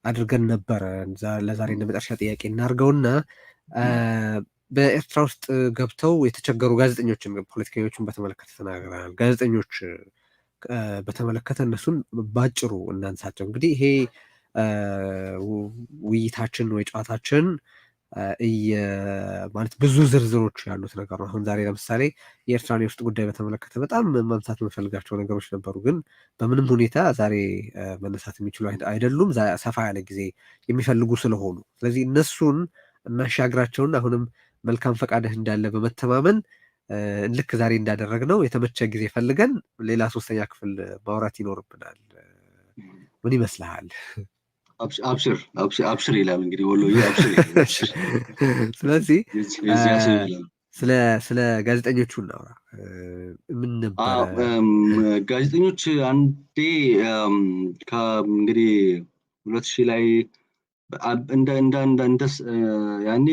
አድርገን ነበረ። ለዛሬ እንደ መጨረሻ ጥያቄ እናድርገውና በኤርትራ ውስጥ ገብተው የተቸገሩ ጋዜጠኞችን፣ ፖለቲከኞችን በተመለከተ ተናግረናል። ጋዜጠኞች በተመለከተ እነሱን ባጭሩ እናንሳቸው። እንግዲህ ይሄ ውይይታችን ወይ ጨዋታችን ማለት ብዙ ዝርዝሮች ያሉት ነገር ነው። አሁን ዛሬ ለምሳሌ የኤርትራን የውስጥ ጉዳይ በተመለከተ በጣም ማንሳት የምፈልጋቸው ነገሮች ነበሩ፣ ግን በምንም ሁኔታ ዛሬ መነሳት የሚችሉ አይደሉም፣ ሰፋ ያለ ጊዜ የሚፈልጉ ስለሆኑ። ስለዚህ እነሱን እናሻግራቸውን አሁንም መልካም ፈቃድህ እንዳለ በመተማመን ልክ ዛሬ እንዳደረግነው የተመቸ ጊዜ ፈልገን ሌላ 3ኛ ክፍል ማውራት ይኖርብናል። ምን ይመስልሃል? አብሽር ይላል እንግዲህ ወሎዬ፣ አብሽር ይላል። ስለዚህ ስለ ጋዜጠኞቹ እናውራ። ምን ነበር ጋዜጠኞች አንዴ እንግዲህ 2000 ላይ ያኔ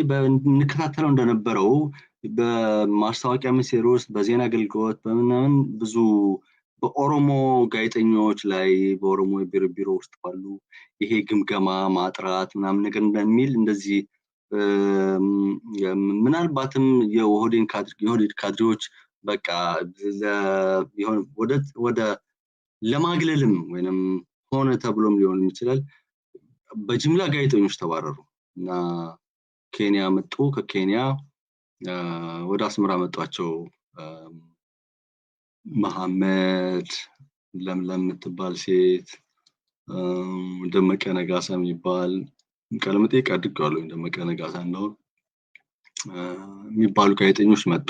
እንከታተለው እንደነበረው በማስታወቂያ ሚኒስቴር ውስጥ በዜና አገልግሎት በምናምን ብዙ በኦሮሞ ጋዜጠኞች ላይ በኦሮሞ ቢሮ ውስጥ ባሉ ይሄ ግምገማ ማጥራት ምናምን ነገር እንደሚል እንደዚህ ምናልባትም የኦህዴድ ካድሬዎች በቃ ወደ ለማግለልም ወይንም ሆነ ተብሎም ሊሆን ይችላል በጅምላ ጋዜጠኞች ተባረሩ እና ኬንያ መጡ። ከኬንያ ወደ አስመራ መጧቸው። መሐመድ፣ ለምለም የምትባል ሴት፣ ደመቀ ነጋሳ የሚባል ቃለመጠይቅ አድርገዋለሁ። ደመቀ ነጋሳ እንደው የሚባሉ ጋዜጠኞች መጡ።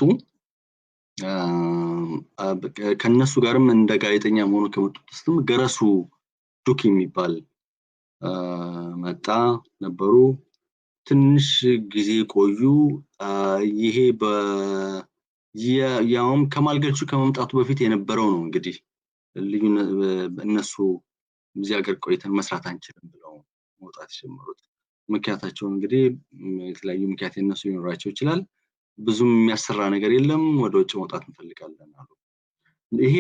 ከነሱ ጋርም እንደ ጋዜጠኛ መሆኑ ከመጡት ውስጥም ገረሱ ዱኪ የሚባል መጣ ነበሩ። ትንሽ ጊዜ ቆዩ። ይሄ ያውም ከማል ገልቹ ከመምጣቱ በፊት የነበረው ነው። እንግዲህ ልዩነት እነሱ እዚህ ሀገር ቆይተን መስራት አንችልም ብለው መውጣት የጀመሩት ምክንያታቸው እንግዲህ የተለያዩ ምክንያት የነሱ ሊኖራቸው ይችላል። ብዙም የሚያሰራ ነገር የለም፣ ወደ ውጭ መውጣት እንፈልጋለን አሉ። ይሄ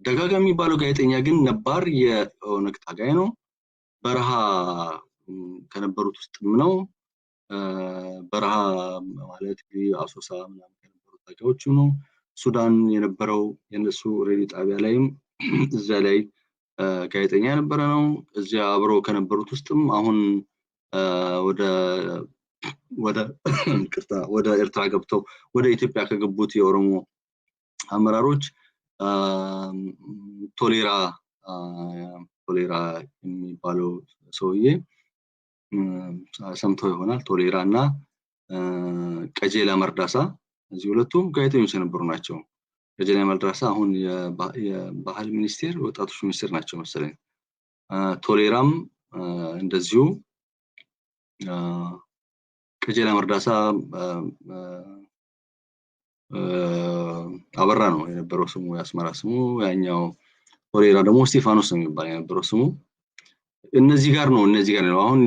ደጋጋ የሚባለው ጋዜጠኛ ግን ነባር የኦነግ ታጋይ ነው። በረሃ ከነበሩት ውስጥም ነው። በረሃ ማለት አሶሳ ምናምን ከነበሩት ታጋዮቹ ነው። ሱዳን የነበረው የነሱ ሬዲዮ ጣቢያ ላይም እዛ ላይ ጋዜጠኛ የነበረ ነው። እዚያ አብረው ከነበሩት ውስጥም አሁን ወደ ኤርትራ ገብተው ወደ ኢትዮጵያ ከገቡት የኦሮሞ አመራሮች ቶሌራ የሚባለው ሰውዬ ሰምተው ይሆናል። ቶሌራ እና ቀጀላ መርዳሳ እዚህ ሁለቱም ጋዜጠኞች የነበሩ ናቸው። ቀጀላ መርዳሳ አሁን የባህል ሚኒስቴር ወጣቶች ሚኒስቴር ናቸው መሰለኝ። ቶሌራም እንደዚሁ። ቀጀላ መርዳሳ አበራ ነው የነበረው ስሙ፣ የአስመራ ስሙ። ያኛው ቶሌራ ደግሞ ስቴፋኖስ ነው የሚባል የነበረው ስሙ። እነዚህ ጋር ነው አሁን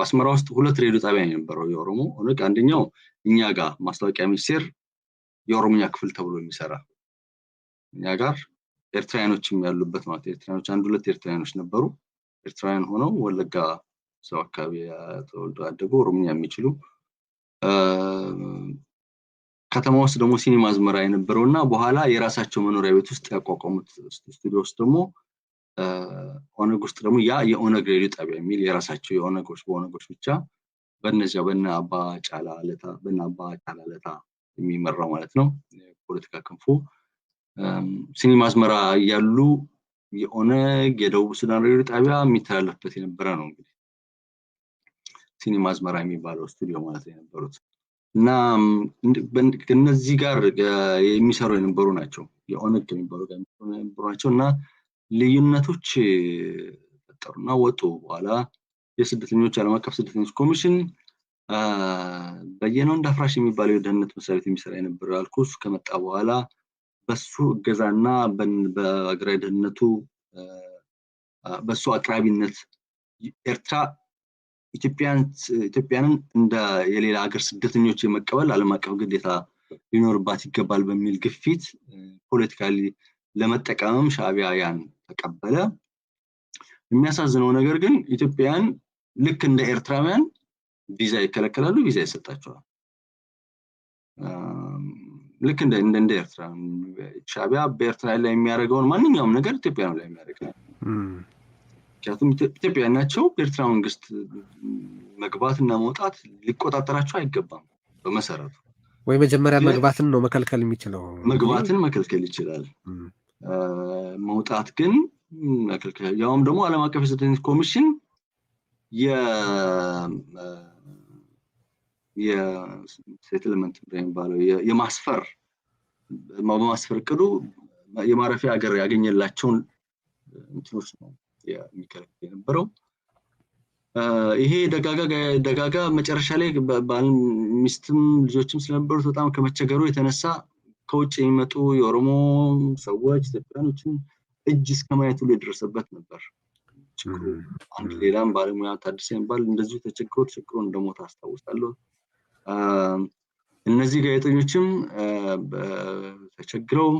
አስመራ ውስጥ 2 ሬዲዮ ጣቢያ የነበረው የኦሮሞ ኦነግ። አንደኛው እኛ ጋር ማስታወቂያ ሚኒስቴር የኦሮሞኛ ክፍል ተብሎ የሚሰራ እኛ ጋር ኤርትራውያኖችም ያሉበት ማለት ኤርትራውያኖች 1-2 ኤርትራውያኖች ነበሩ። ኤርትራውያን ሆነው ወለጋ ሰው አካባቢ ተወልደው ያደጉ ኦሮሞኛ የሚችሉ። ከተማ ውስጥ ደግሞ ሲኒማ አዝመራ የነበረውና በኋላ የራሳቸው መኖሪያ ቤት ውስጥ ያቋቋሙት ስቱዲዮ ውስጥ ደግሞ ኦነግ ውስጥ ደግሞ ያ የኦነግ ሬዲዮ ጣቢያ የሚል የራሳቸው በኦነጎች ብቻ በእነ አባ ጫላ ለታ የሚመራው ማለት ነው የፖለቲካ ክንፉ ሲኒማ አዝመራ ያሉ የኦነግ የደቡብ ሱዳን ሬዲዮ ጣቢያ የሚተላለፍበት የነበረ ነው። እንግዲህ ሲኒማ አዝመራ የሚባለው ስቱዲዮ ማለት የነበሩት እና ከነዚህ ጋር የሚሰሩ የነበሩ ናቸው። የኦነግ የሚባሉ ጋር የሚሰሩ ናቸው እና ልዩነቶች ተፈጠሩና ወጡ። በኋላ የስደተኞች ዓለም አቀፍ ስደተኞች ኮሚሽን በየነው እንዳፍራሽ የሚባለው የደህንነት መስሪያ ቤት የሚሰራ የነበረው አልኩስ ከመጣ በኋላ በሱ እገዛና በአገራዊ ደህንነቱ በሱ አቅራቢነት ኤርትራ ኢትዮጵያንን እንደ የሌላ ሀገር ስደተኞች የመቀበል ዓለም አቀፍ ግዴታ ሊኖርባት ይገባል በሚል ግፊት ፖለቲካሊ ለመጠቀምም ሻዕቢያ ያን ተቀበለ። የሚያሳዝነው ነገር ግን ኢትዮጵያውያን ልክ እንደ ኤርትራውያን ቪዛ ይከለከላሉ፣ ቪዛ ይሰጣቸዋል። ልክ እንደ ኤርትራ ሻዕቢያ በኤርትራ ላይ የሚያደርገውን ማንኛውም ነገር ኢትዮጵያ ላይ የሚያደርገው ምክንያቱም ኢትዮጵያውያን ናቸው። በኤርትራ መንግስት መግባትና መውጣት ሊቆጣጠራቸው አይገባም። በመሰረቱ ወይ መጀመሪያ መግባትን ነው መከልከል የሚችለው። መግባትን መከልከል ይችላል፣ መውጣት ግን መከልከል። ያውም ደግሞ ዓለም አቀፍ የስደተኞች ኮሚሽን የሴትልመንት የሚባለው የማስፈር ቅዱ የማረፊያ ሀገር ያገኘላቸውን እንትኖች ነው የሚከለክል የነበረው። ይሄ ደጋጋ መጨረሻ ላይ ባል ሚስትም ልጆችም ስለነበሩት በጣም ከመቸገሩ የተነሳ ከውጭ የሚመጡ የኦሮሞ ሰዎች ኢትዮጵያኖችን እጅ እስከማየት ሁሉ የደረሰበት ነበር ችግሩ። አንድ ሌላም ባለሙያ ታድሰ የሚባል እንደዚሁ ተቸግሮ እንደሞተ አስታውሳለሁ። እነዚህ ጋዜጠኞችም ተቸግረው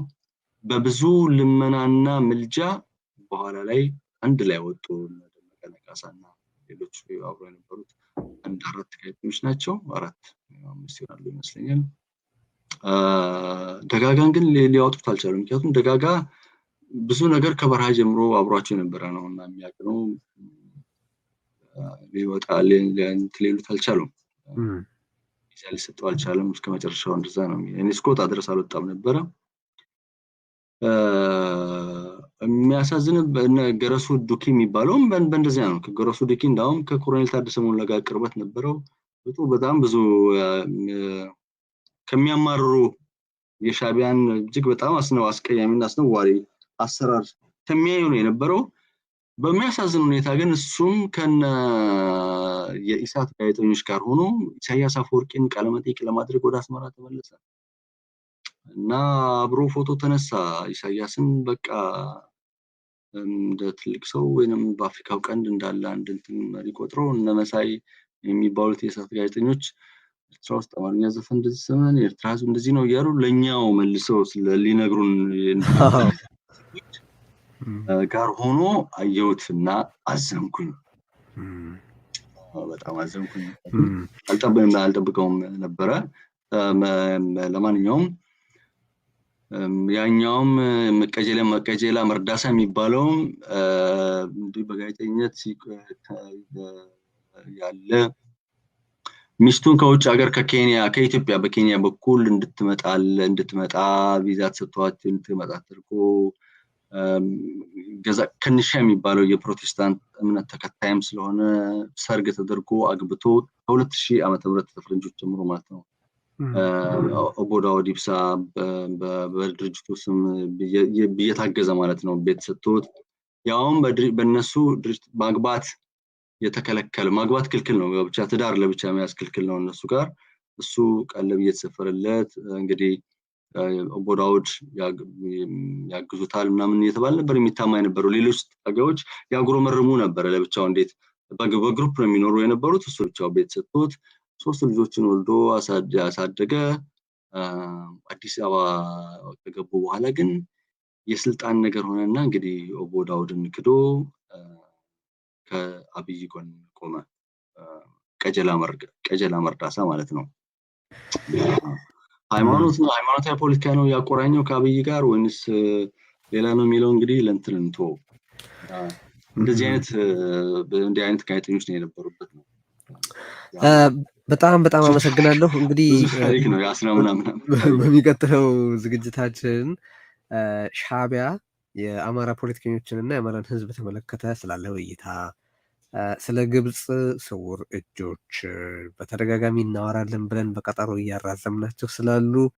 በብዙ ልመናና ምልጃ በኋላ ላይ አንድ ላይ ወጡ። ደመቀ ነጋሳና ሌሎች አብረው የነበሩት አንድ 4 ጋዜጠኞች ናቸው፣ 4-5 ይሆናሉ ይመስለኛል። ደጋጋን ግን ሊያወጡት አልቻሉም። ምክንያቱም ደጋጋ ብዙ ነገር ከበረሃ ጀምሮ አብሯቸው የነበረ ነው እና የሚያውቅ ነው። ሊወጣ ሊሉት አልቻሉም፣ ቪዛ ሊሰጠው አልቻለም። እስከ መጨረሻው እንደዛ ነው። እኔ እስከወጣ ድረስ አልወጣም ነበረ። የሚያሳዝን ገረሱ ዱኪ የሚባለውም በእንደዚያ ነው። ገረሱ ዱኪ እንዳውም ከኮሎኔል ታደሰ ሞላ ጋር ቅርበት ነበረው። በጣም ብዙ ከሚያማርሩ የሻዕቢያን እጅግ በጣም አስቀያሚና አስነዋሪ አሰራር ከሚያዩ ነው የነበረው። በሚያሳዝን ሁኔታ ግን እሱም ከነ የኢሳት ጋዜጠኞች ጋር ሆኖ ኢሳያስ አፈወርቂን ቃለመጠይቅ ለማድረግ ወደ አስመራ ተመለሰ እና አብሮ ፎቶ ተነሳ። ኢሳያስን በቃ እንደ ትልቅ ሰው ወይንም በአፍሪካው ቀንድ እንዳለ አንድ እንትን መሪ ቆጥረው እነ መሳይ የሚባሉት የኢሳት ጋዜጠኞች ኤርትራ ውስጥ አማርኛ ዘፈን እንደዚህ ሰማን፣ ኤርትራ ህዝብ እንደዚህ ነው እያሉ ለኛው መልሰው ሊነግሩን ጋር ሆኖ አየሁትና አዘንኩኝ። በጣም አዘንኩኝ። አልጠብቀውም ነበረ። ለማንኛውም ያኛውም መቀጀላ መርዳሳ የሚባለውም እንዲህ በጋዜጠኝነት ያለ ሚስቱን ከውጭ ሀገር ከኢትዮጵያ በኬንያ በኩል እንድትመጣ ቪዛ ተሰጥቷት እንድትመጣ ተደርጎ ከንሻ የሚባለው የፕሮቴስታንት እምነት ተከታይም ስለሆነ ሰርግ ተደርጎ አግብቶ ከ2000 ዓመተ ምህረት ፈረንጆች ጀምሮ ማለት ነው ኦቦ ዳውድ ኢብሳ በድርጅቱ ስም እየታገዘ ማለት ነው ቤት ሰጥቶት፣ ያውም በእነሱ ድርጅት ማግባት የተከለከለ ማግባት ክልክል ነው። ብቻ ትዳር ለብቻ መያዝ ክልክል ነው እነሱ ጋር። እሱ ቀለብ እየተሰፈረለት እንግዲህ ኦቦ ዳውድ ያግዙታል ምናምን እየተባለ ነበር የሚታማ የነበረው። ሌሎች ታጋዮች ያጉረመርሙ ነበር ለብቻው እንዴት በግሩፕ ነው የሚኖሩ የነበሩት። እሱ ብቻው ቤት ሰጥቶት 3 ልጆችን ወልዶ አሳደገ። አዲስ አበባ ከገቡ በኋላ ግን የስልጣን ነገር ሆነና እንግዲህ ኦቦ ዳውድን ክዶ ከአብይ ጎን ቆመ። ቀጀላ መርዳሳ ማለት ነው። ሃይማኖታዊ ፖለቲካ ነው ያቆራኘው ከአብይ ጋር ወይንስ ሌላ ነው የሚለው እንግዲህ ለእንትን እንተው። እንደዚህ አይነት ጋዜጠኞች ነው የነበሩበት ነው። በጣም አመሰግናለሁ። እንግዲህ ታሪክ ነው ምናምን በሚቀጥለው ዝግጅታችን ሻዕቢያ የአማራ ፖለቲከኞችንና የአማራን ሕዝብ በተመለከተ ስላለው እይታ፣ ስለ ግብጽ ስውር እጆች በተደጋጋሚ እናወራለን ብለን በቀጠሮ እያራዘምናቸው ስላሉ